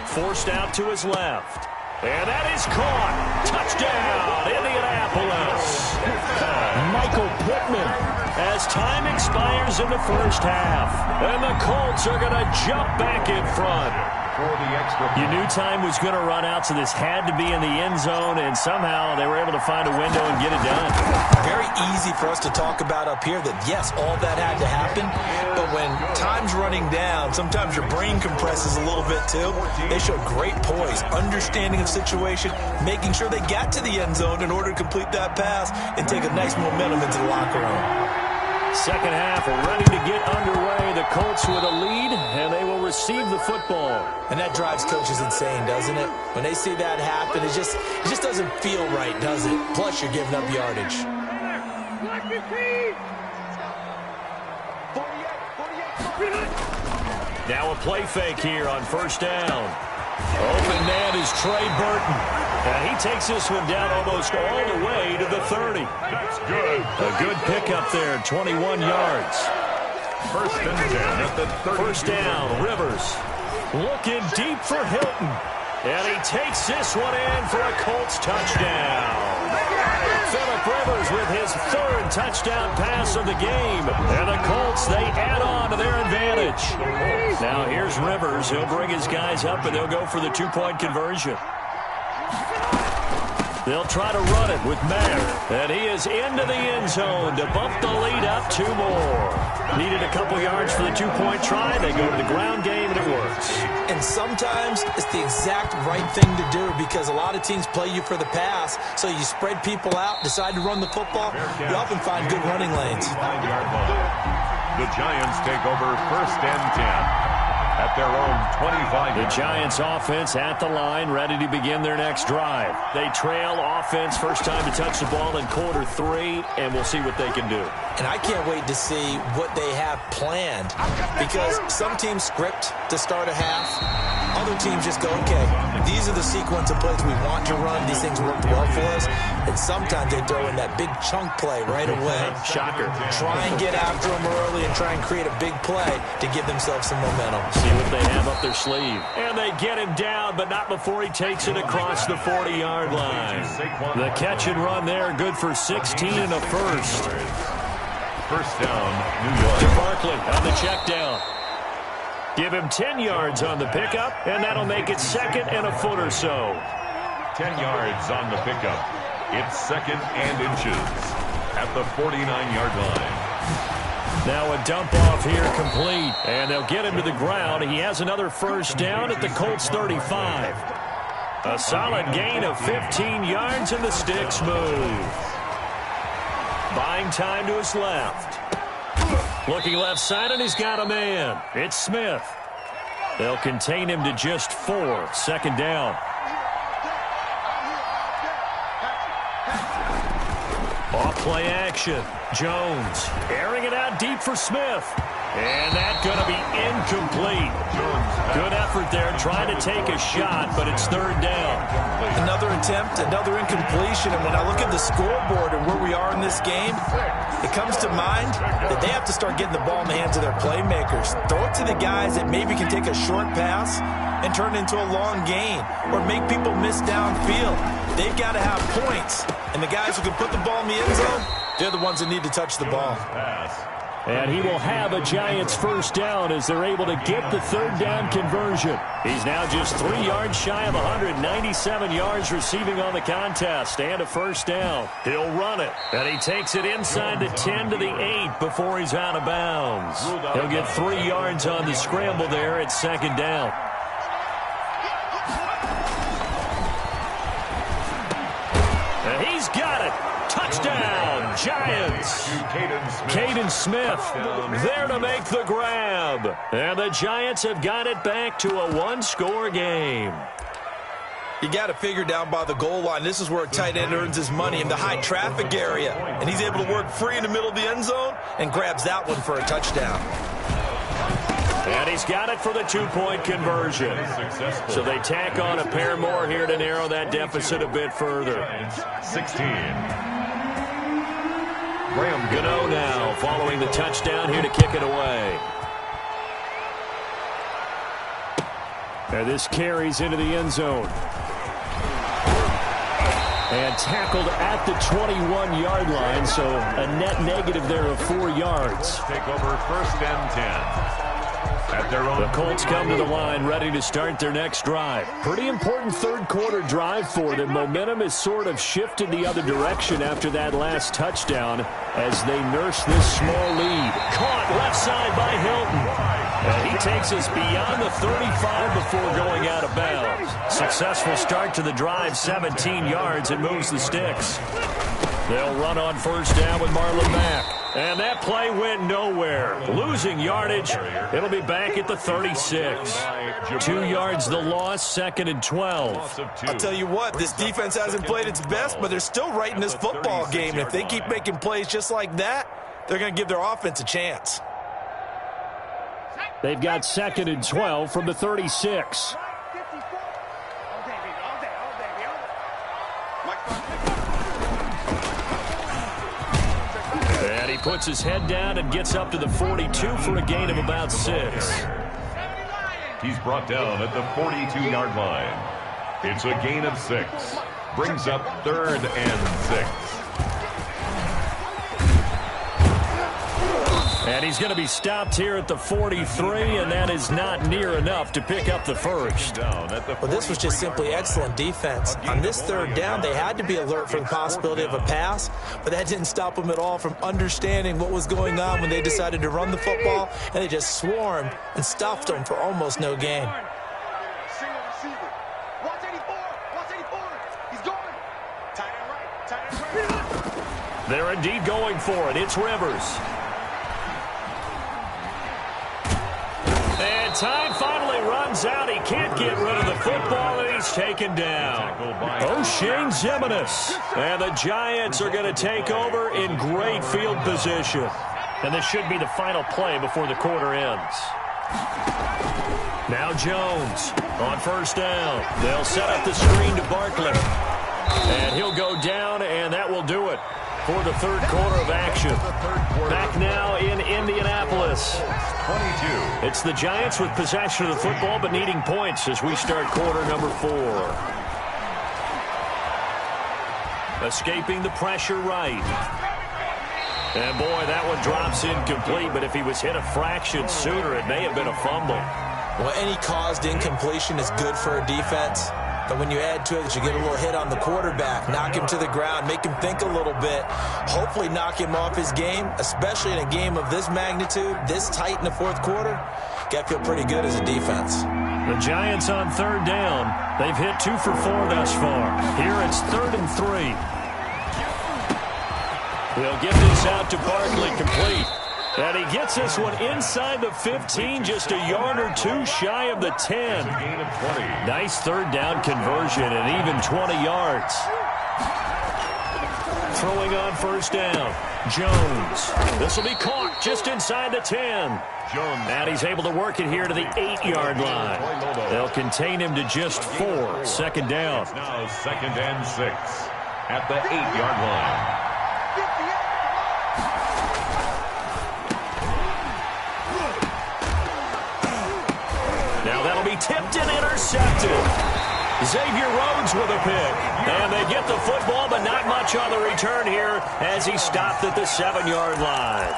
Forced out to his left. And that is caught. Touchdown, Indianapolis. Michael Pittman. As time expires in the first half. And the Colts are going to jump back in front. You knew time was going to run out, so this had to be in the end zone, and somehow they were able to find a window and get it done. Very easy for us to talk about up here that, yes, all that had to happen, but when time's running down, sometimes your brain compresses a little bit too. They showed great poise, understanding of situation, making sure they got to the end zone in order to complete that pass and take a nice momentum into the locker room. Second half ready to get underway. The Colts with a lead, and they will receive the football. And that drives coaches insane, doesn't it? When they see that happen, it just doesn't feel right, does it? Plus, you're giving up yardage. Now a play fake here on first down. Open man is Trey Burton. And he takes this one down almost all the way to the 30. That's good. A good pickup there, 21 yards. First and 10 at the 30. First down, Rivers. Looking deep for Hilton. And he takes this one in for a Colts touchdown. Phillip Rivers with his third touchdown pass of the game. And the Colts, they add on to their advantage. Now here's Rivers. He'll bring his guys up, and they'll go for the two-point conversion. They'll try to run it with Mayer. And he is into the end zone to bump the lead up 2 more. Needed a couple yards for the two-point try. They go to the ground game, and it works. And sometimes it's the exact right thing to do because a lot of teams play you for the pass. So you spread people out, decide to run the football. You often find good running lanes. The Giants take over 1st and 10. At their own 25. The Giants offense at the line, ready to begin their next drive. They trail offense, first time to touch the ball in quarter 3, and we'll see what they can do. And I can't wait to see what they have planned because some teams script to start a half. Other teams just go, okay, these are the sequence of plays we want to run. These things worked well for us. And sometimes they throw in that big chunk play right away. Shocker. Try and get after them early and try and create a big play to give themselves some momentum. See what they have up their sleeve. And they get him down, but not before he takes it across the 40-yard line. The catch and run there, good for 16 and a first. First down, New York. To Barkley on the check down. Give him 10 yards on the pickup, and that'll make it 2nd and a foot or so. 10 yards on the pickup. It's 2nd and inches at the 49-yard line. Now a dump off here complete, and they'll get him to the ground. He has another first down at the Colts 35. A solid gain of 15 yards, and the sticks move. Buying time to his left. Looking left side, and he's got a man. It's Smith. They'll contain him to just 4. 2nd down. Off play action. Jones airing it out deep for Smith. And that's going to be incomplete. Good effort there trying to take a shot, but it's 3rd down. Another attempt, another incompletion. And when I look at the scoreboard and where we are in this game, it comes to mind that they have to start getting the ball in the hands of their playmakers. Throw it to the guys that maybe can take a short pass and turn it into a long gain or make people miss downfield. They've got to have points. And the guys who can put the ball in the end zone, they're the ones that need to touch the ball. And he will have a Giants first down as they're able to get the 3rd down conversion. He's now just 3 yards shy of 197 yards receiving on the contest and a first down. He'll run it, and he takes it inside the 10 to the 8 before he's out of bounds. He'll get 3 yards on the scramble there at 2nd down. And he's got it. Touchdown, Giants. Caden Smith there to make the grab. And the Giants have got it back to a 1-score game. You got to figure down by the goal line. This is where a tight end earns his money in the high traffic area. And he's able to work free in the middle of the end zone and grabs that one for a touchdown. And he's got it for the 2-point conversion. So they tack on a pair more here to narrow that deficit a bit further. 16. Gano now following the touchdown here to kick it away. And this carries into the end zone. And tackled at the 21-yard line, so a net negative there of 4 yards. Take over 1st and 10. At their own. The Colts come to the line ready to start their next drive. Pretty important 3rd quarter drive for them. Momentum has sort of shifted the other direction after that last touchdown as they nurse this small lead. Caught left side by Hilton. And he takes us beyond the 35 before going out of bounds. Successful start to the drive, 17 yards, and moves the sticks. They'll run on first down with Marlon Mack. And that play went nowhere. Losing yardage. It'll be back at the 36. 2 yards the loss, 2nd and 12. I'll tell you what, this defense hasn't played its best, but they're still right in this football game. And if they keep making plays just like that, they're going to give their offense a chance. They've got 2nd and 12 from the 36. And he puts his head down and gets up to the 42 for a gain of about 6. He's brought down at the 42-yard line. It's a gain of 6. Brings up 3rd and 6. And he's going to be stopped here at the 43, and that is not near enough to pick up the first. Well, this was just simply excellent defense. On this 3rd down, they had to be alert for the possibility of a pass, but that didn't stop them at all from understanding what was going on when they decided to run the football, and they just swarmed and stuffed them for almost no gain. Single receiver. Watch 84. Watch 84. He's going. Tight end right. Tight end right. They're indeed going for it. It's Rivers. And time finally runs out. He can't get rid of the football, and he's taken down. O'Shane Zimenez. And the Giants are going to take over in great field position. And this should be the final play before the quarter ends. Now Jones on 1st down. They'll set up the screen to Barkley. And he'll go down, and that will do it for the 3rd quarter of action. Back now in Indianapolis. 22. It's the Giants with possession of the football but needing points as we start quarter number 4. Escaping the pressure right. And boy, that one drops incomplete, but if he was hit a fraction sooner, it may have been a fumble. Well, any caused incompletion is good for a defense. But when you add to it that you get a little hit on the quarterback, knock him to the ground, make him think a little bit, hopefully knock him off his game, especially in a game of this magnitude, this tight in the 4th quarter, got to feel pretty good as a defense. The Giants on 3rd down. They've hit 2 for 4 thus far. Here it's 3rd and 3. They'll get this out to Barkley complete. And he gets this one inside the 15, just a yard or 2 shy of the 10. Nice 3rd down conversion and even 20 yards. Throwing on 1st down. Jones. This will be caught just inside the 10. And he's able to work it here to the 8-yard line. They'll contain him to just 4. 2nd down. Now 2nd and 6 at the 8-yard line. Now that'll be tipped and intercepted. Xavier Rhodes with a pick. And they get the football, but not much on the return here as he stopped at the 7-yard line.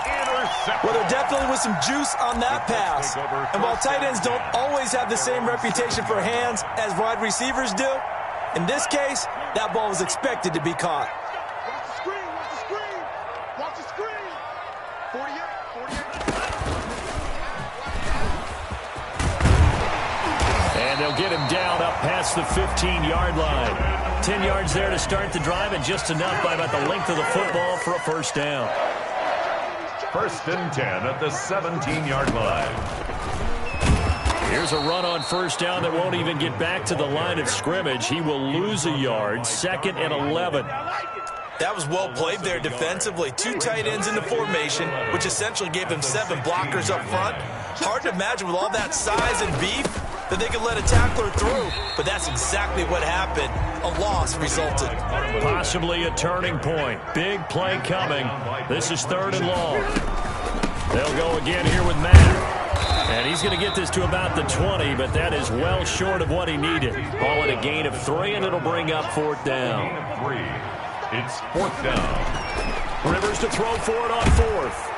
Well, there definitely was some juice on that pass. And while tight ends don't always have the same reputation for hands as wide receivers do, in this case, that ball was expected to be caught. Watch the screen. Watch the screen. Watch the screen. 48. And they'll get him down up past the 15-yard line. 10 yards there to start the drive, and just enough by about the length of the football for a 1st down. 1st and 10 at the 17-yard line. Here's a run on 1st down that won't even get back to the line of scrimmage. He will lose a yard. 2nd and 11. That was well played there defensively. 2 tight ends in the formation, which essentially gave them 7 blockers up front. Hard to imagine with all that size and beef that they could let a tackler through, but that's exactly what happened. A loss resulted. Possibly a turning point. Big play coming. This is 3rd and long. They'll go again here with Matt. And he's going to get this to about the 20, but that is well short of what he needed. Ball at a gain of 3, and it'll bring up 4th down. It's 4th down. Rivers to throw for it on 4th.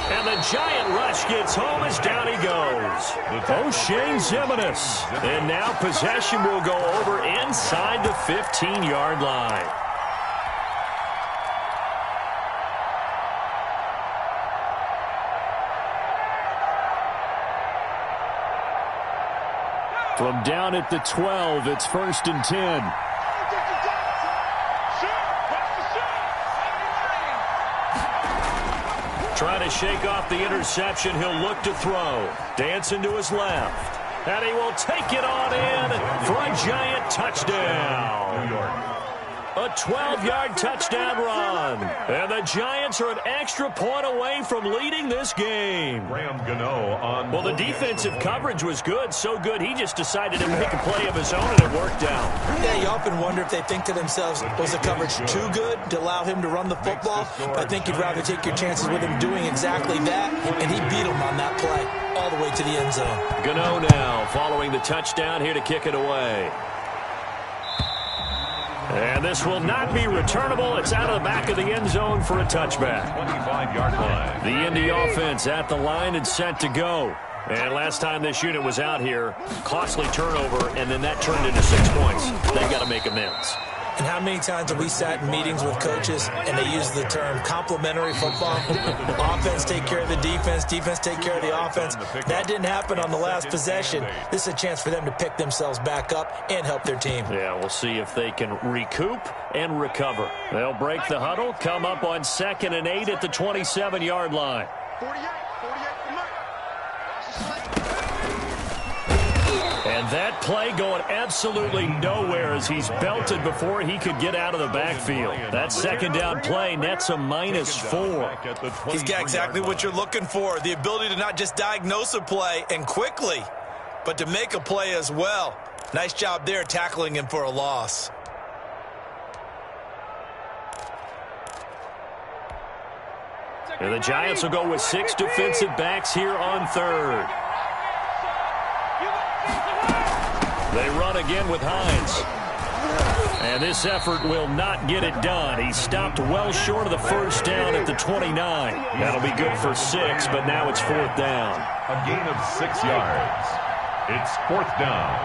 And the giant rush gets home as down he goes. O'Shane Zimenez. And now possession will go over inside the 15-yard line. From down at the 12, it's 1st and 10. Trying to shake off the interception. He'll look to throw. Dancing to his left. And he will take it on in for a giant touchdown. New York. A 12-yard touchdown run. And the Giants are an extra point away from leading this game. Well, the defensive coverage was good, so good he just decided to make a play of his own, and it worked out. Yeah, you often wonder if they think to themselves, was the coverage too good to allow him to run the football? But I think you'd rather take your chances with him doing exactly that, and he beat him on that play all the way to the end zone. Gano now following the touchdown here to kick it away. And this will not be returnable. It's out of the back of the end zone for a touchback. 25-yard line. The Indy offense at the line and set to go. And last time this unit was out here, costly turnover, and then that turned into 6 points. They've got to make amends. And how many times have we sat in meetings with coaches and they use the term complementary football? Offense take care of the defense, defense take care of the offense. That didn't happen on the last possession. This is a chance for them to pick themselves back up and help their team. Yeah, we'll see if they can recoup and recover. They'll break the huddle, come up on 2nd and 8 at the 27-yard line. 48 for Mike. And that play going absolutely nowhere as he's belted before he could get out of the backfield. That second down play nets a -4. He's got exactly what you're looking for, the ability to not just diagnose a play and quickly, but to make a play as well. Nice job there tackling him for a loss. And the Giants will go with 6 defensive backs here on 3rd. They run again with Hines. And this effort will not get it done. He stopped well short of the first down at the 29. That'll be good for 6, but now it's 4th down. A gain of 6 yards. It's 4th down.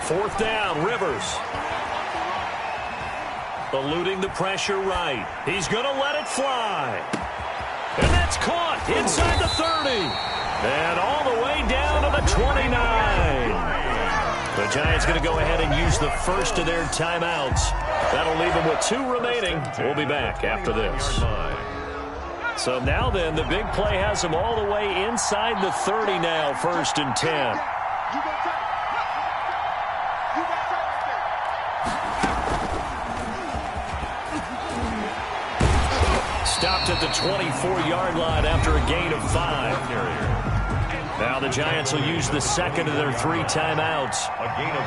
Fourth down, Rivers. Eluding the pressure right. He's going to let it fly. And that's caught inside the 30. And all the way down to the 29. The Giants going to go ahead and use the first of their timeouts. That'll leave them with 2 remaining. We'll be back after this. So now then, the big play has them all the way inside the 30 now, 1st and 10. Stopped at the 24-yard line after a gain of 5. Now the Giants will use the second of their 3 timeouts.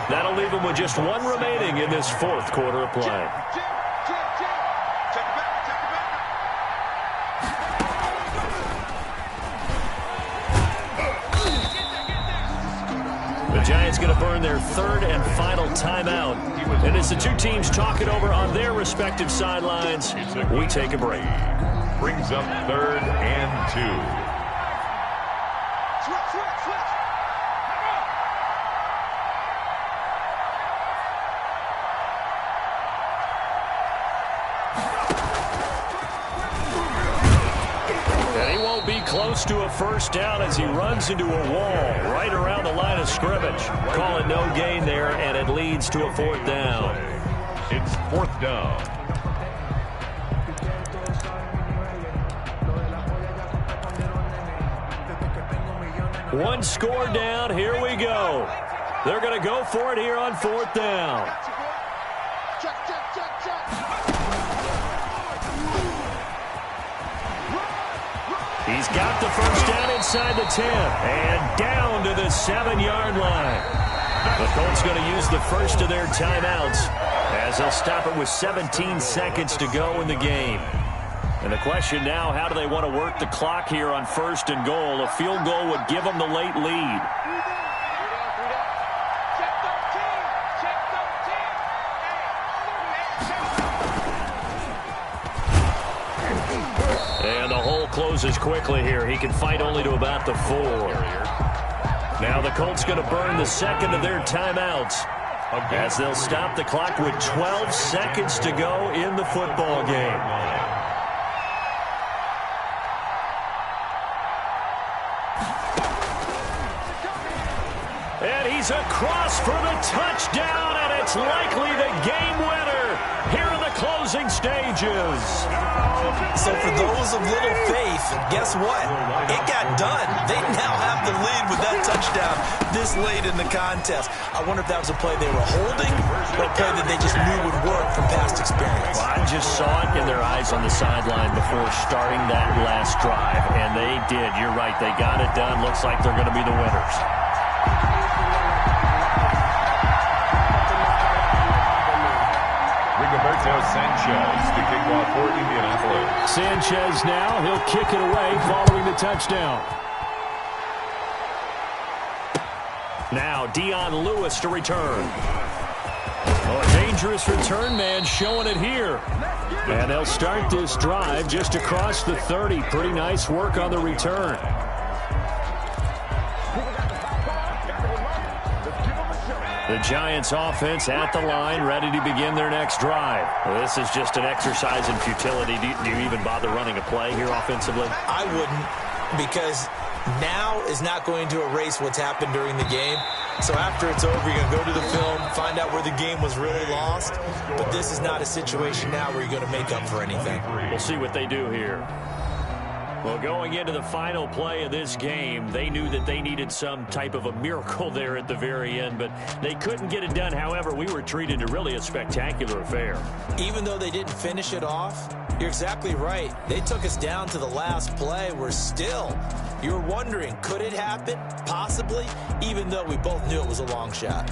That'll leave them with just 1 remaining in this 4th quarter of play. The Giants going to burn their 3rd and final timeout. And as the 2 teams talk it over on their respective sidelines, we take a break. Brings up 3rd and 2. And he won't be close to a first down as he runs into a wall right around the line of scrimmage. Call it no gain there, and it leads to a 4th down. It's 4th down. One score down. Here we go. They're going to go for it here on 4th down. He's got the first down inside the 10 and down to the 7-yard line. The Colts going to use the first of their timeouts as they'll stop it with 17 seconds to go in the game. And the question now, how do they want to work the clock here on 1st and goal? A field goal would give them the late lead. And the hole closes quickly here. He can fight only to about the 4. Now the Colts going to burn the second of their timeouts as they'll stop the clock with 12 seconds to go in the football game. And he's across for the touchdown, and it's likely the game winner here in the closing stages. So for those of little faith, guess what? It got done. They now have the lead with that touchdown this late in the contest. I wonder if that was a play they were holding or a play that they just knew would work from past experience. Well, I just saw it in their eyes on the sideline before starting that last drive, and they did. You're right. They got it done. Looks like they're going to be the winners. Rigoberto now Sanchez to kick off for Indianapolis. Sanchez now, he'll kick it away following the touchdown. Now Dion Lewis to return. Oh, a dangerous return man showing it here. And they'll start this drive just across the 30. Pretty nice work on the return. The Giants offense at the line, ready to begin their next drive. Well, this is just an exercise in futility. Do you even bother running a play here offensively? I wouldn't, because now is not going to erase what's happened during the game. So after it's over, you're going to go to the film, find out where the game was really lost. But this is not a situation now where you're going to make up for anything. We'll see what they do here. Well, going into the final play of this game, they knew that they needed some type of a miracle there at the very end, but they couldn't get it done. However, we were treated to really a spectacular affair. Even though they didn't finish it off, you're exactly right. They took us down to the last play. We're still, you're wondering, could it happen? Possibly, even though we both knew it was a long shot.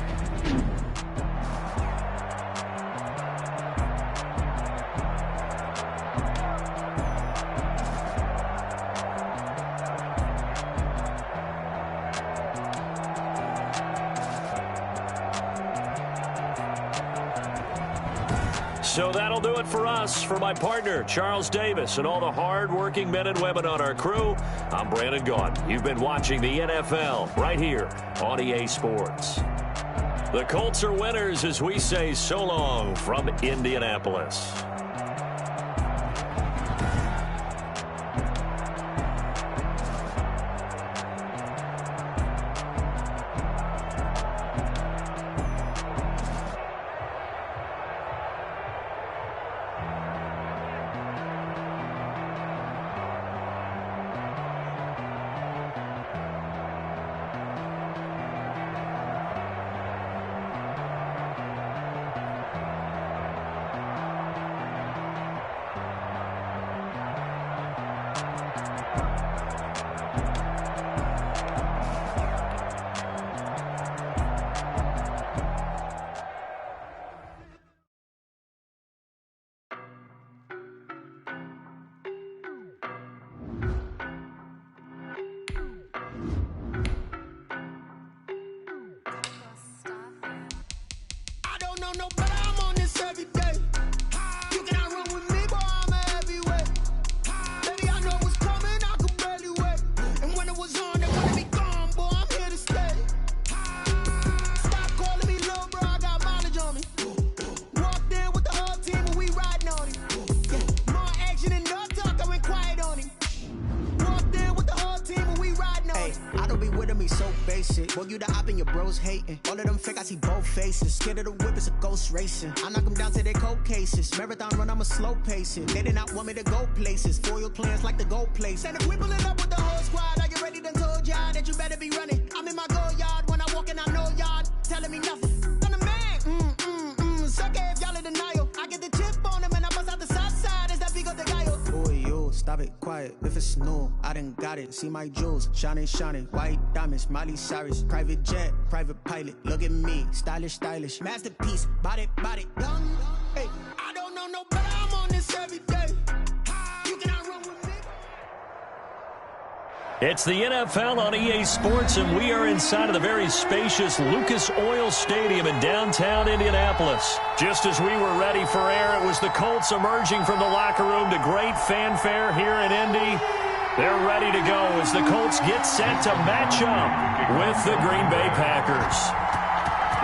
So that'll do it for us. For my partner, Charles Davis, and all the hard-working men and women on our crew, I'm Brandon Gaudin. You've been watching the NFL right here on EA Sports. The Colts are winners as we say so long from Indianapolis. No, but I'm on this every day. You cannot run with me, boy, I'm a heavyweight. Baby, I know what's coming, I could barely wait. And when it was on, they wanted me gone, boy, I'm here to stay. Stop calling me little bro, I got mileage on me. Walked in with the whole team and we riding on him. Yeah, more action and no talk, I went quiet on him. Walked in with the whole team and we riding on him. I don't be with him, he's so basic. Boy, you the op and your bros hating. All of them fake, I see both faces. Scared of the whip, it's a ghost racing. I knock them down to their cold cases. Marathon run, I'm a slow pacing. They did not want me to go places. Foil plans like the gold place. And if we pulling up with the whole squad, I get ready to told y'all that you better be running. I'm in my go yard when I walk in, I know y'all telling me nothing. I'm the man, suck it if y'all in denial. I get the chip on them and I bust out the south side. Is that big of the guy? Boy, yo, stop it, quiet. If it's new, I done got it. See my jewels, shining, shining. White diamonds, Miley Cyrus. Private jet, private pilot. Look at me, stylish, stylish. Masterpiece, body, young. Hey, I don't know no better, I'm on this every day. You cannot run with me. It's the NFL on EA Sports, and we are inside of the very spacious Lucas Oil Stadium in downtown Indianapolis. Just as we were ready for air, it was the Colts emerging from the locker room to great fanfare here in Indy. They're ready to go as the Colts get set to match up with the Green Bay Packers.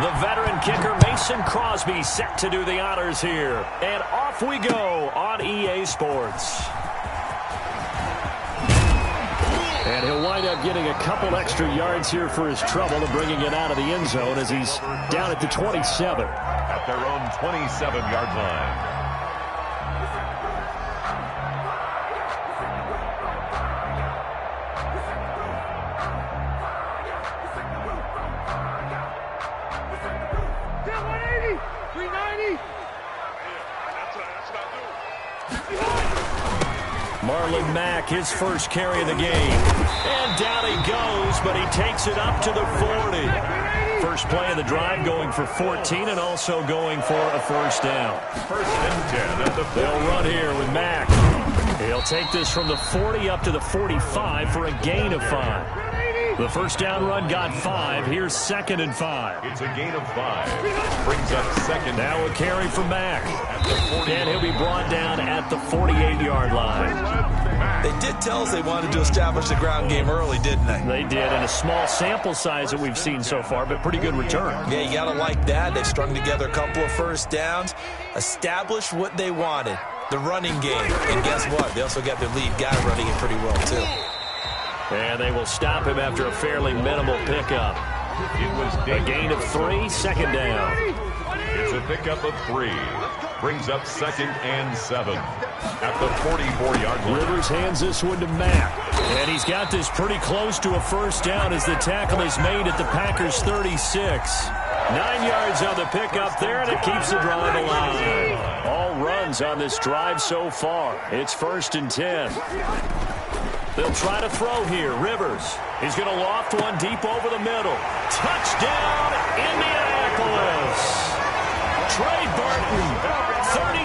The veteran kicker Mason Crosby set to do the honors here. And off we go on EA Sports. And he'll wind up getting a couple extra yards here for his trouble and bringing it out of the end zone as he's down at the 27. At their own 27-yard line. Marlon Mack, his first carry of the game. And down he goes, but he takes it up to the 40. first play of the drive, going for 14 and also going for a first down. First and 10 at the 40. They'll run here with Mack. He'll take this from the 40 up to the 45 for a gain of 5. The first down run got 5. Here's 2nd and 5. It's a gain of 5. Brings up second. Now a carry for Mack. And he'll be brought down at the 48-yard line. They did tell us they wanted to establish the ground game early, didn't they? They did, in a small sample size that we've seen so far, but pretty good return. Yeah, you got to like that. They've strung together a couple of first downs, established what they wanted, the running game. And guess what? They also got their lead guy running it pretty well, too. And they will stop him after a fairly minimal pickup. It was A gain of 3, 2nd down. It's a pickup of 3. Brings up 2nd and 7 at the 44-yard line. Rivers hands this one to Mack. And he's got this pretty close to a first down as the tackle is made at the Packers' 36. 9 yards on the pickup there, and it keeps the drive alive. All runs on this drive so far. It's 1st and 10. They'll try to throw here. Rivers. He's going to loft one deep over the middle. Touchdown, Indianapolis. Trey Burton,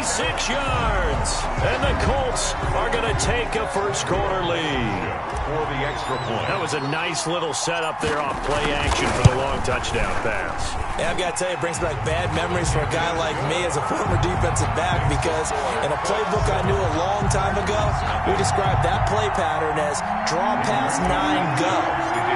36 yards. And the Colts are going to take a first-quarter lead. For the extra point. That was a nice little setup there off play action for the long touchdown pass. Yeah, I've got to tell you, it brings back bad memories for a guy like me as a former defensive back, because in a playbook I knew a long time ago, we described that play pattern as draw pass 9 go,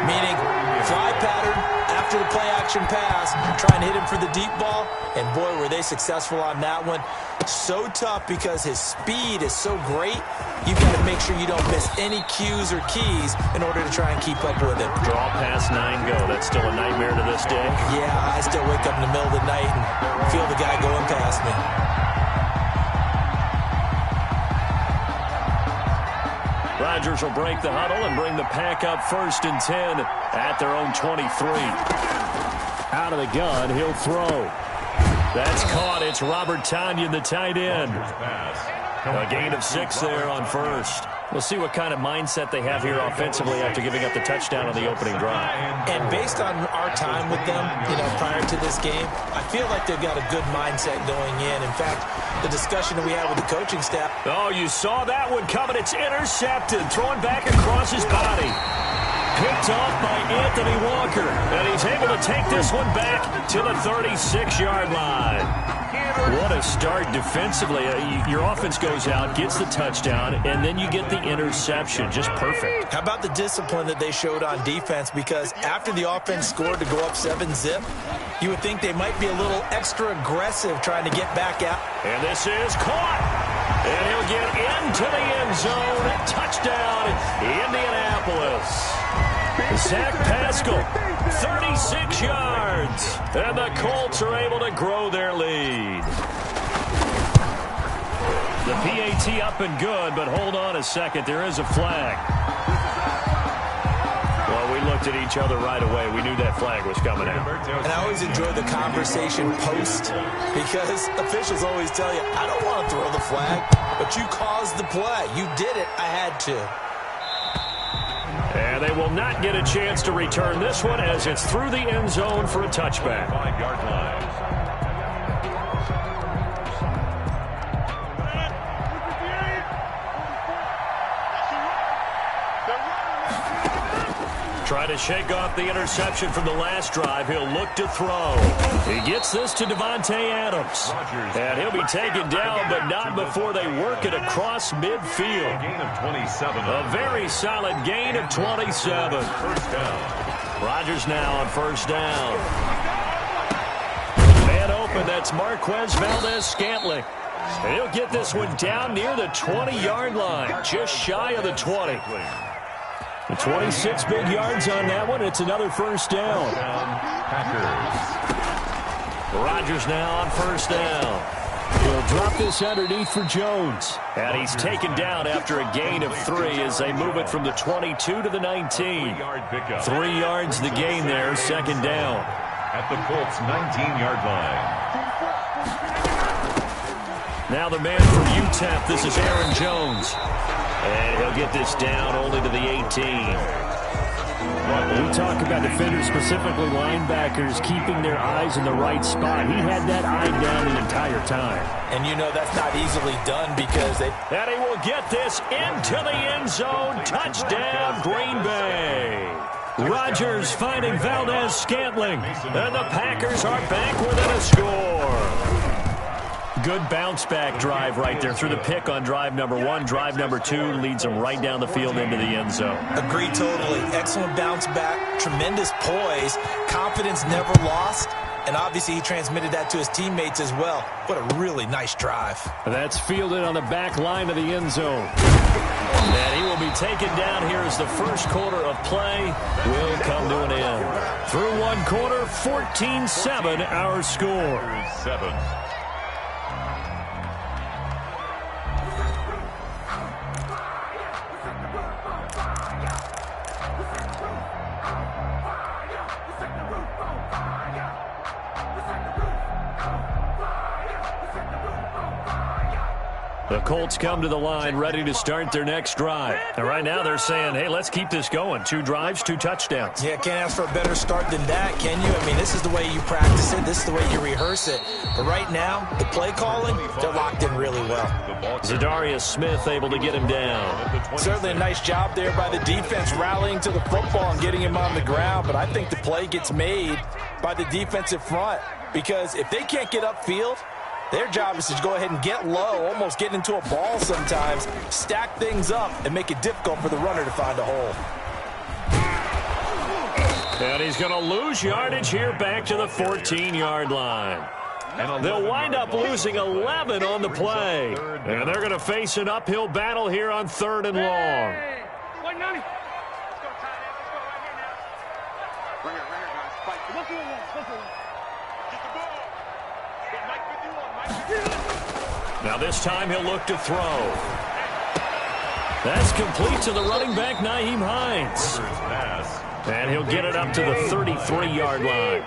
meaning fly pattern after the play action pass, try and hit him for the deep ball, and boy, were they successful on that one. So tough because his speed is so great, you've got to make sure you don't miss any cues or keys in order to try and keep up with him. Draw pass 9 go. That's still a nightmare to this day. Yeah, I still wake up in the middle of the night and feel the guy going past me. Rodgers will break the huddle and bring the pack up 1st and 10 at their own 23. Out of the gun, he'll throw. That's caught. It's Robert Tonyan, the tight end. A gain of 6 there on first. We'll see what kind of mindset they have here offensively after giving up the touchdown on the opening drive. And based on our time with them, prior to this game, I feel like they've got a good mindset going in. In fact, the discussion that we had with the coaching staff. Oh, you saw that one coming. It's intercepted. Throwing back across his body. Picked off by Anthony Walker. And he's able to take this one back to the 36-yard line. What a start defensively. Your offense goes out, gets the touchdown, and then you get the interception. Just perfect. How about the discipline that they showed on defense? Because after the offense scored to go up 7-zip, you would think they might be a little extra aggressive trying to get back out. And this is caught. And he'll get into the end zone. Touchdown, Indianapolis. Zach Pascal, 36 yards. And the Colts are able to grow their lead. The PAT up and good, but hold on a second. There is a flag. Well, we looked at each other right away. We knew that flag was coming out. And I always enjoy the conversation post, because officials always tell you, I don't want to throw the flag, but you caused the play. You did it. I had to. And they will not get a chance to return this one as it's through the end zone for a touchback. 5-yard line. Try to shake off the interception from the last drive. He'll look to throw. He gets this to Devontae Adams. And he'll be taken down, but not before they work it across midfield. A gain of 27. A very solid gain of 27. First down. Rodgers now on first down. Man open, that's Marquez Valdez-Scantling. And he'll get this one down near the 20-yard line, just shy of the 20. 26 big yards on that one. It's another first down. Packers. Rodgers now on first down. He'll drop this underneath for Jones. And he's taken down after a gain of 3 as they move it from the 22 to the 19. 3 yards the gain there, second down. At the Colts' 19-yard line. Now the man from UTEP, this is Aaron Jones. And he'll get this down only to the 18. Broadcast. We talk about defenders, specifically linebackers, keeping their eyes in the right spot. He had that eye down the entire time. And you know that's not easily done because they... And he will get this into the end zone. Touchdown, Green Bay. Rodgers finding Valdez-Scantling. And the Packers are back within a score. Good bounce-back drive right there through the pick on drive number 1. Drive number 2 leads them right down the field into the end zone. Agree totally. Excellent bounce back, tremendous poise, confidence never lost, and obviously he transmitted that to his teammates as well. What a really nice drive. That's fielded on the back line of the end zone. And he will be taken down here as the first quarter of play will come to an end. Through one quarter, 14-7 our score. 7. The Colts come to the line ready to start their next drive. And right now they're saying, hey, let's keep this going. 2 drives, 2 touchdowns. Yeah, can't ask for a better start than that, can you? I mean, this is the way you practice it. This is the way you rehearse it. But right now, the play calling, they're locked in really well. Zadarius Smith able to get him down. Certainly a nice job there by the defense rallying to the football and getting him on the ground. But I think the play gets made by the defensive front. Because if they can't get upfield, their job is to go ahead and get low, almost get into a ball sometimes, stack things up, and make it difficult for the runner to find a hole. And he's going to lose yardage here back to the 14-yard line. They'll wind up losing 11 on the play. And they're going to face an uphill battle here on 3rd and long. Now this time he'll look to throw. That's complete to the running back, Nyheim Hines. And he'll get it up to the 33-yard line.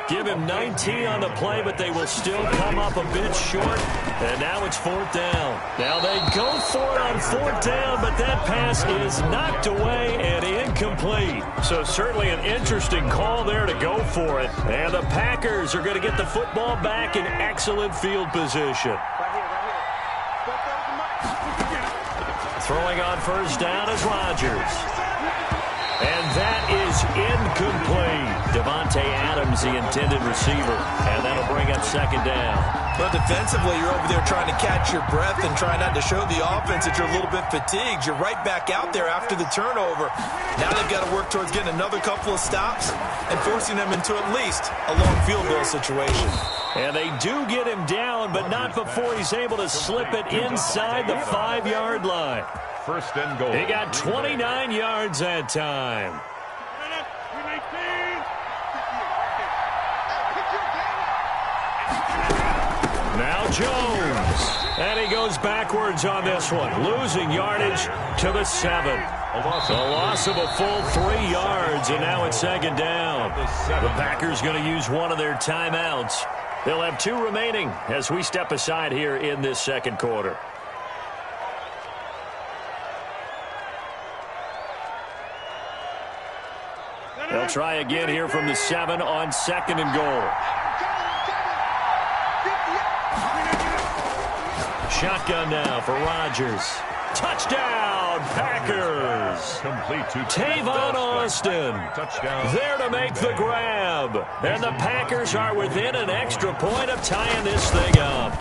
Give him 19 on the play, but they will still come up a bit short. And now it's 4th down. Now they go for it on 4th down, but that pass is knocked away and incomplete. So certainly an interesting call there to go for it. And the Packers are going to get the football back in excellent field position. Throwing on 1st down is Rodgers. And that is incomplete. Devontae Adams, the intended receiver. And that'll bring up 2nd down. But defensively, you're over there trying to catch your breath and trying not to show the offense that you're a little bit fatigued. You're right back out there after the turnover. Now they've got to work towards getting another couple of stops and forcing them into at least a long field goal situation. And they do get him down, but not before he's able to slip it inside the 5-yard line. 1st and goal. He got 29 yards that time. Now Jones. And he goes backwards on this one, losing yardage to the 7. A loss of a full 3 yards, and now it's 2nd down. The Packers going to use one of their timeouts. They'll have 2 remaining as we step aside here in this 2nd quarter. They'll try again here from the 7 on 2nd and goal. Shotgun now for Rodgers. Touchdown, Packers. Complete to Tavon Austin. Touchdown. There to make the grab. And the Packers are within an extra point of tying this thing up.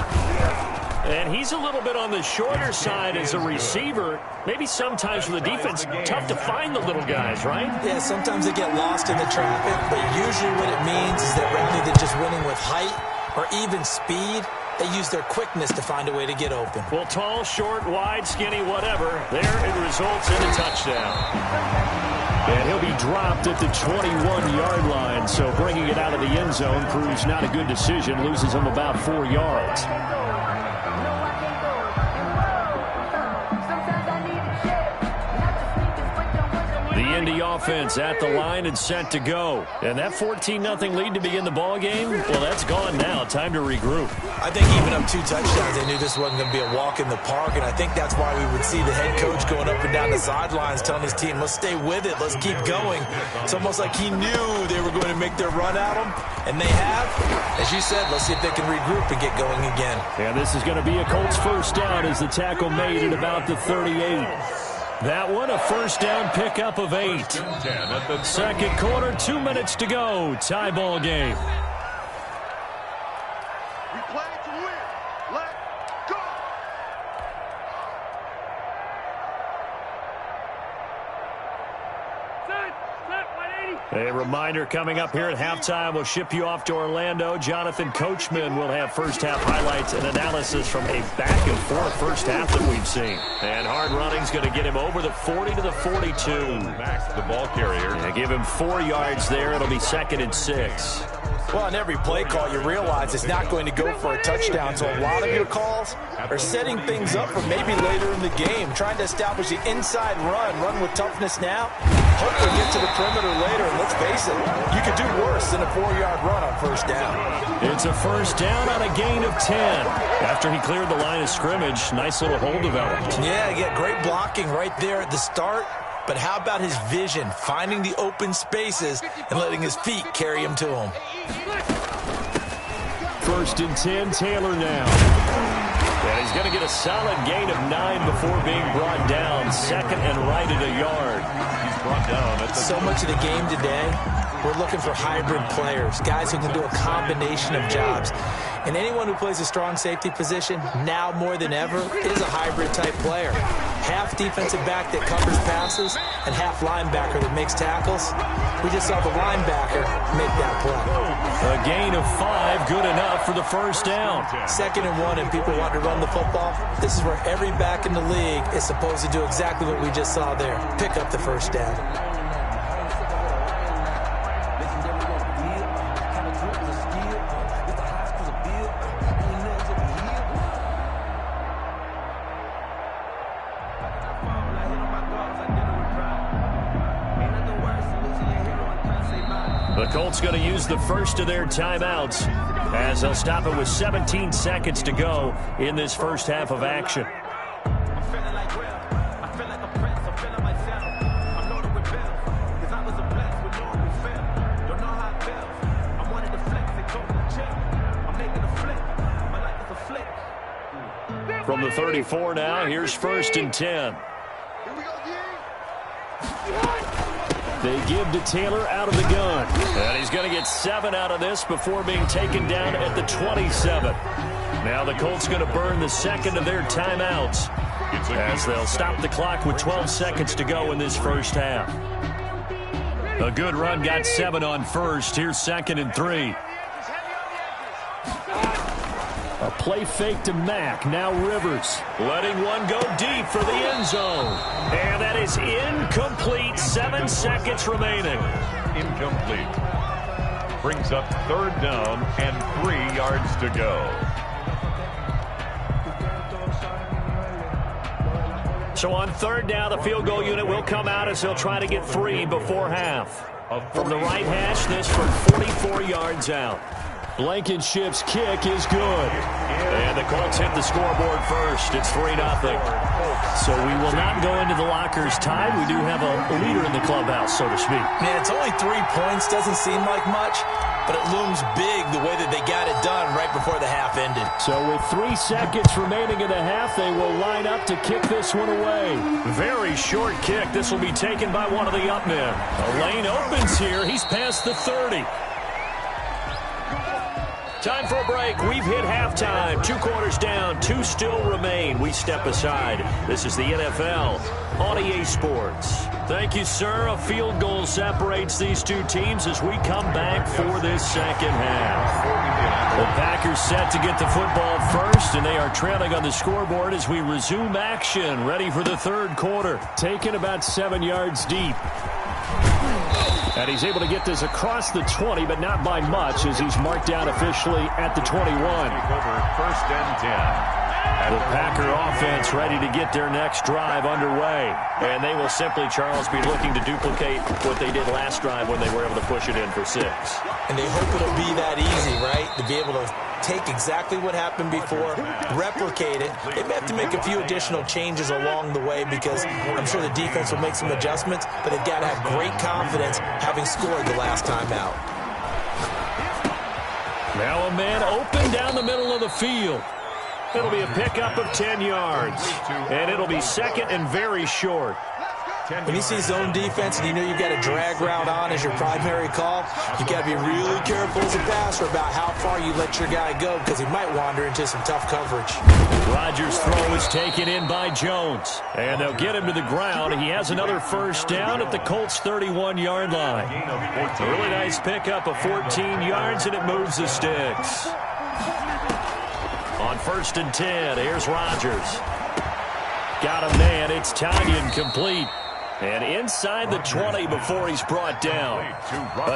And he's a little bit on the shorter side as a receiver. Maybe sometimes for the defense, tough to find the little guys, right? Yeah, sometimes they get lost in the traffic, but usually what it means is that rather than just winning with height or even speed, they use their quickness to find a way to get open. Well, tall, short, wide, skinny, whatever, there it results in a touchdown. And he'll be dropped at the 21-yard line, so bringing it out of the end zone proves not a good decision, loses him about 4 yards. The And the offense at the line and set to go. And that 14-0 lead to begin the ball game, well, that's gone now. Time to regroup. I think even up 2 touchdowns, they knew this wasn't going to be a walk in the park, and I think that's why we would see the head coach going up and down the sidelines telling his team, let's stay with it, let's keep going. It's almost like he knew they were going to make their run at him, and they have. As you said, let's see if they can regroup and get going again. And this is going to be a Colts first down as the tackle made at about the 38. That one, a first down pickup of 8. Second quarter, 2 minutes to go. Tie ball game. We play to win. Let's go. A reminder coming up here at halftime, we'll ship you off to Orlando. Jonathan Coachman will have first half highlights and analysis from a back and forth first half that we've seen. And hard running's going to get him over the 40 to the 42. Max, the ball carrier. And give him 4 yards there. It'll be 2nd and 6. Well, on every play call, you realize it's not going to go for a touchdown, so a lot of your calls are setting things up for maybe later in the game, trying to establish the inside run with toughness now, hopefully get to the perimeter later, and let's face it, you could do worse than a 4-yard run on first down. It's a first down on a gain of 10. After he cleared the line of scrimmage, nice little hole developed. Yeah, great blocking right there at the start. But how about his vision, finding the open spaces and letting his feet carry him to him? 1st and 10, Taylor now. And he's going to get a solid gain of 9 before being brought down. 2nd and right at a yard. He's brought down. So much of the game today, we're looking for hybrid players, guys who can do a combination of jobs. And anyone who plays a strong safety position, now more than ever, is a hybrid-type player. Half defensive back that covers passes and half linebacker that makes tackles. We just saw the linebacker make that play. A gain of 5, good enough for the first down. 2nd and 1, and people want to run the football. This is where every back in the league is supposed to do exactly what we just saw there. Pick up the first down. The Colts going to use the first of their timeouts as they'll stop it with 17 seconds to go in this first half of action. From the 34 now, here's 1st and 10. They give to Taylor out of the gun. And he's going to get 7 out of this before being taken down at the 27. Now the Colts going to burn the 2nd of their timeouts as they'll stop the clock with 12 seconds to go in this first half. A good run got 7 on first. Here's 2nd and 3. A play fake to Mack. Now Rivers letting one go deep for the end zone. And that is incomplete. 7 seconds remaining. Incomplete. Brings up 3rd down and 3 yards to go. So on 3rd down, the field goal unit will come out as they'll try to get 3 before half. From the right hash, this from 44 yards out. Blankenship's kick is good. And the Colts hit the scoreboard first. It's 3-0. So we will not go into the lockers tied. We do have a leader in the clubhouse, so to speak. Man, it's only 3 points. Doesn't seem like much, but it looms big the way that they got it done right before the half ended. So with 3 seconds remaining in the half, they will line up to kick this one away. Very short kick. This will be taken by one of the up men. A lane opens here. He's past the 30. Time for a break. We've hit halftime. 2 quarters down. 2 still remain. We step aside. This is the NFL on EA Sports. Thank you, sir. A field goal separates these 2 teams as we come back for this second half. The Packers set to get the football first, and they are trailing on the scoreboard as we resume action. Ready for the 3rd quarter. Taken about 7 yards deep. And he's able to get this across the 20, but not by much as he's marked down officially at the 21. Over 1st and 10. The Packer offense ready to get their next drive underway. And they will simply, Charles, be looking to duplicate what they did last drive when they were able to push it in for 6. And they hope it'll be that easy, right? To be able to take exactly what happened before, replicate it. They may have to make a few additional changes along the way because I'm sure the defense will make some adjustments, but they've got to have great confidence having scored the last time out. Now a man open down the middle of the field. It'll be a pickup of 10 yards, and it'll be second and very short. When you see zone defense and you know you've got a drag route on as your primary call, you got to be really careful as a passer about how far you let your guy go because he might wander into some tough coverage. Rodgers' throw is taken in by Jones, and they'll get him to the ground. He has another first down at the Colts' 31-yard line. A really nice pickup of 14 yards, and it moves the sticks. On 1st and 10, here's Rodgers. Got a man, it's Tanyan complete. And inside the 20 before he's brought down.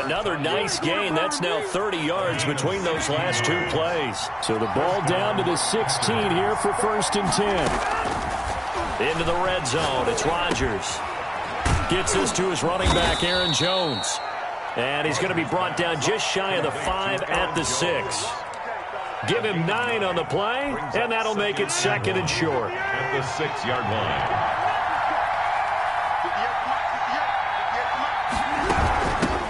Another nice gain. That's now 30 yards between those last 2 plays. So the ball down to the 16 here for 1st and 10. Into the red zone, it's Rodgers. Gets this to his running back, Aaron Jones. And he's going to be brought down just shy of the 5 at the 6. Give him 9 on the play, and that'll make it second and short. At the 6-yard line.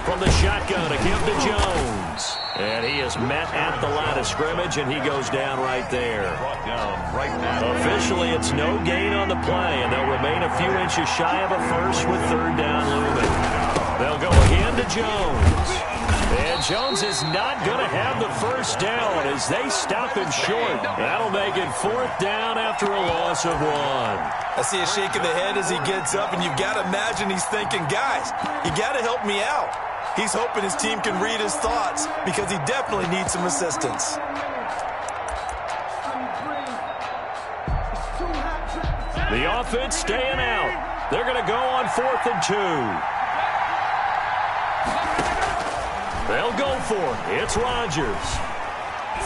From the shotgun, a give to Jones. And he is met at the line of scrimmage, and he goes down right there. Officially, it's no gain on the play, and they'll remain a few inches shy of a first with 3rd down looming. They'll go again to Jones. And Jones is not going to have the first down as they stop him short. That'll make it 4th down after a loss of 1. I see a shake of the head as he gets up, and you've got to imagine he's thinking, guys, you got to help me out. He's hoping his team can read his thoughts because he definitely needs some assistance. The offense staying out. They're going to go on 4th and 2. They'll go for it. It's Rodgers.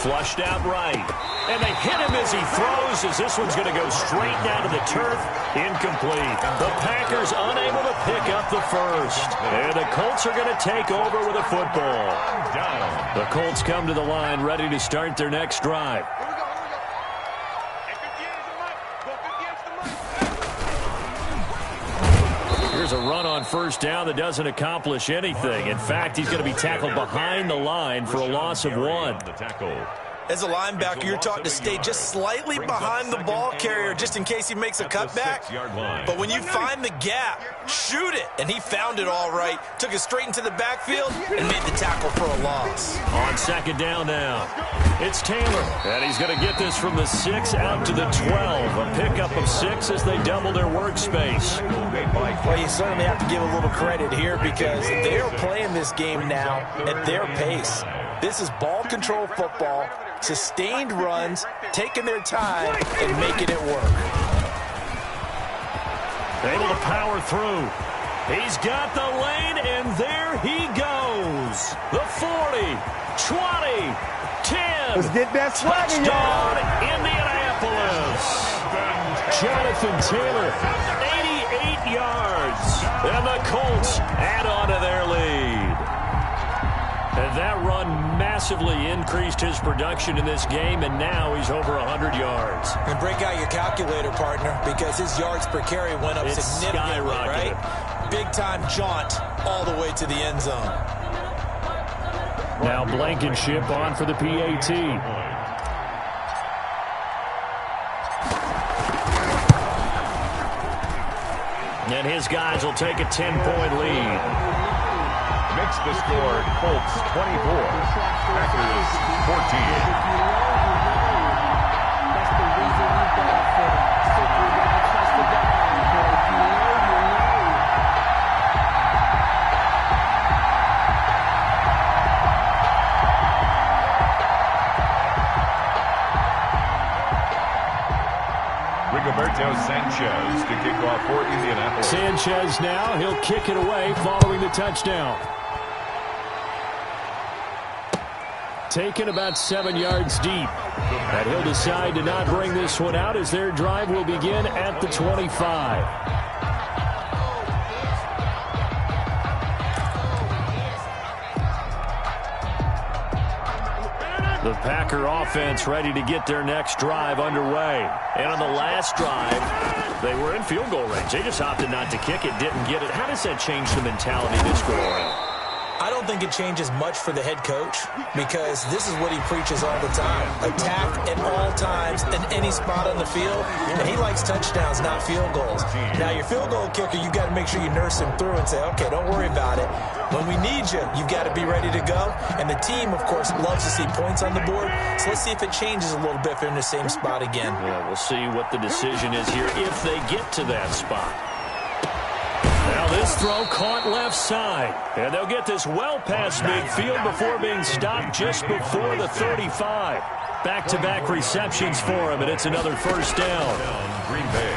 Flushed out right. And they hit him as he throws, as this one's going to go straight down to the turf. Incomplete. The Packers unable to pick up the first. And the Colts are going to take over with a football. The Colts come to the line ready to start their next drive. Here's a run on 1st down that doesn't accomplish anything. In fact, he's going to be tackled behind the line for a loss of 1. As a linebacker, you're taught to stay just slightly behind the ball carrier just in case he makes a cutback. But when you find the gap, shoot it. And he found it all right. Took it straight into the backfield and made the tackle for a loss. On 2nd down now, it's Taylor. And he's going to get this from the 6 out to the 12. A pickup of 6 as they double their workspace. Well, you certainly have to give a little credit here because they're playing this game now at their pace. This is ball control football. Sustained runs, taking their time, and making it work. Able to power through. He's got the lane, and there he goes. The 40, 20, 10. Let's get that swagger, y'all. Indianapolis. Jonathan Taylor, 88 yards. And the Colts add on to their lead. And that run massively increased his production in this game, and now he's over 100 yards. And break out your calculator, partner, because his yards per carry went up significantly, right? Big-time jaunt all the way to the end zone. Now Blankenship on for the PAT. And his guys will take a 10-point lead. Makes the score Colts 24, Packers 14. Rigoberto Sanchez to kick off for Indianapolis. Sanchez now, he'll kick it away following the touchdown. taken about 7 yards deep. And he'll decide to not bring this one out as their drive will begin at the 25. The Packer offense ready to get their next drive underway. And on the last drive, they were in field goal range. They just opted not to kick it, didn't get it. How does that change the mentality this go around? I don't think it changes much for the head coach because this is what he preaches all the time. Attack at all times in any spot on the field. And he likes touchdowns, not field goals. Now, your field goal kicker, you've got to make sure you nurse him through and say, okay, don't worry about it. When we need you, you've got to be ready to go. And the team, of course, loves to see points on the board. So let's see if it changes a little bit if they're in the same spot again. Yeah, we'll see what the decision is here if they get to that spot. Now this throw caught left side. And they'll get this well past midfield before being stopped just before the 35. Back-to-back receptions for him, and it's another first down. Green Bay.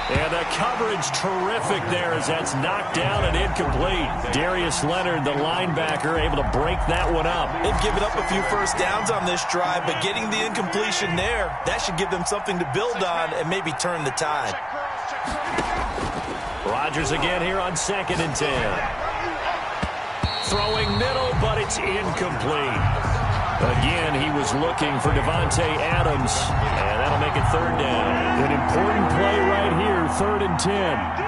And the coverage terrific there as that's knocked down and incomplete. Darius Leonard, the linebacker, able to break that one up. They've given up a few first downs on this drive, but getting the incompletion there, that should give them something to build on and maybe turn the tide. Rodgers again here on 2nd and 10. Throwing middle, but it's incomplete. Again, he was looking for Devontae Adams, and that'll make it 3rd down. An important play right here, 3rd and 10.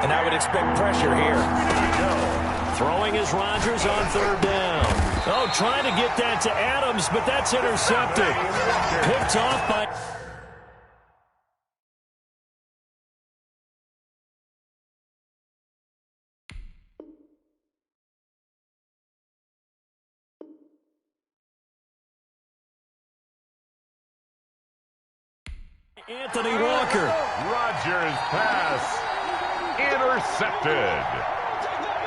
And I would expect pressure here. Throwing is Rodgers on 3rd down. Oh, trying to get that to Adams, but that's intercepted. Picked off by... Anthony Walker. Rodgers pass intercepted.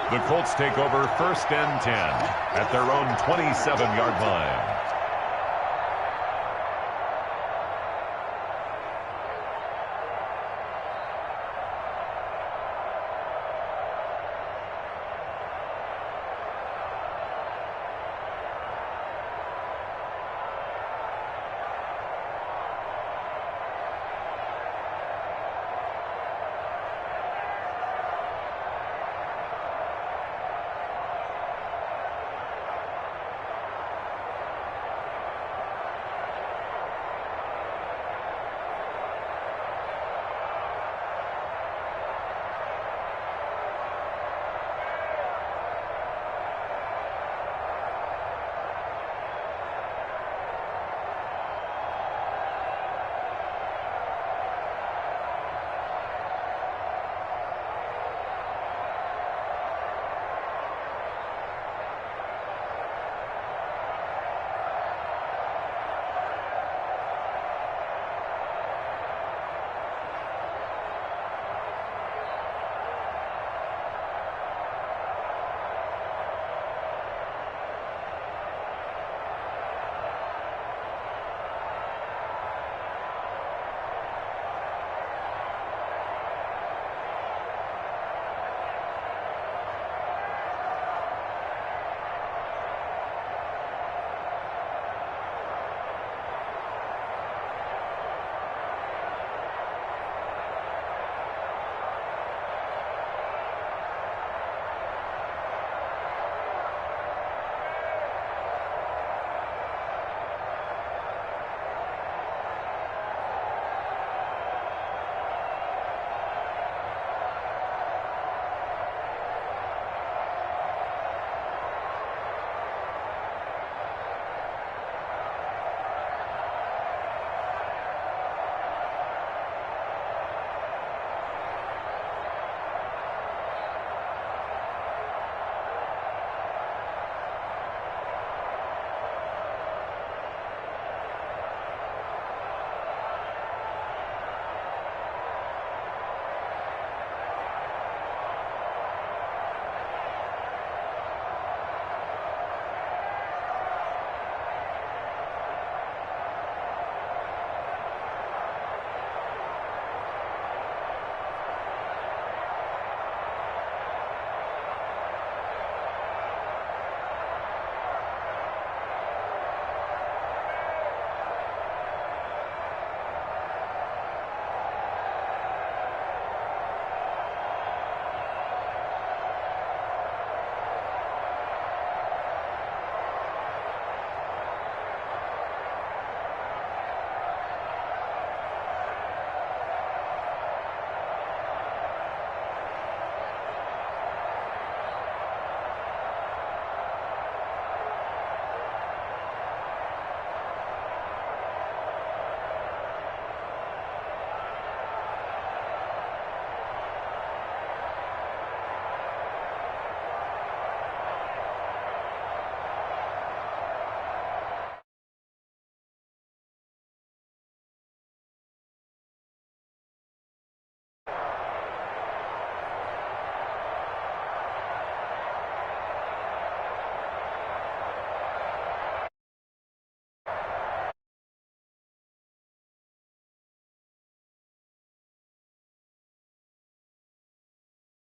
The Colts take over 1st and 10 at their own 27-yard line.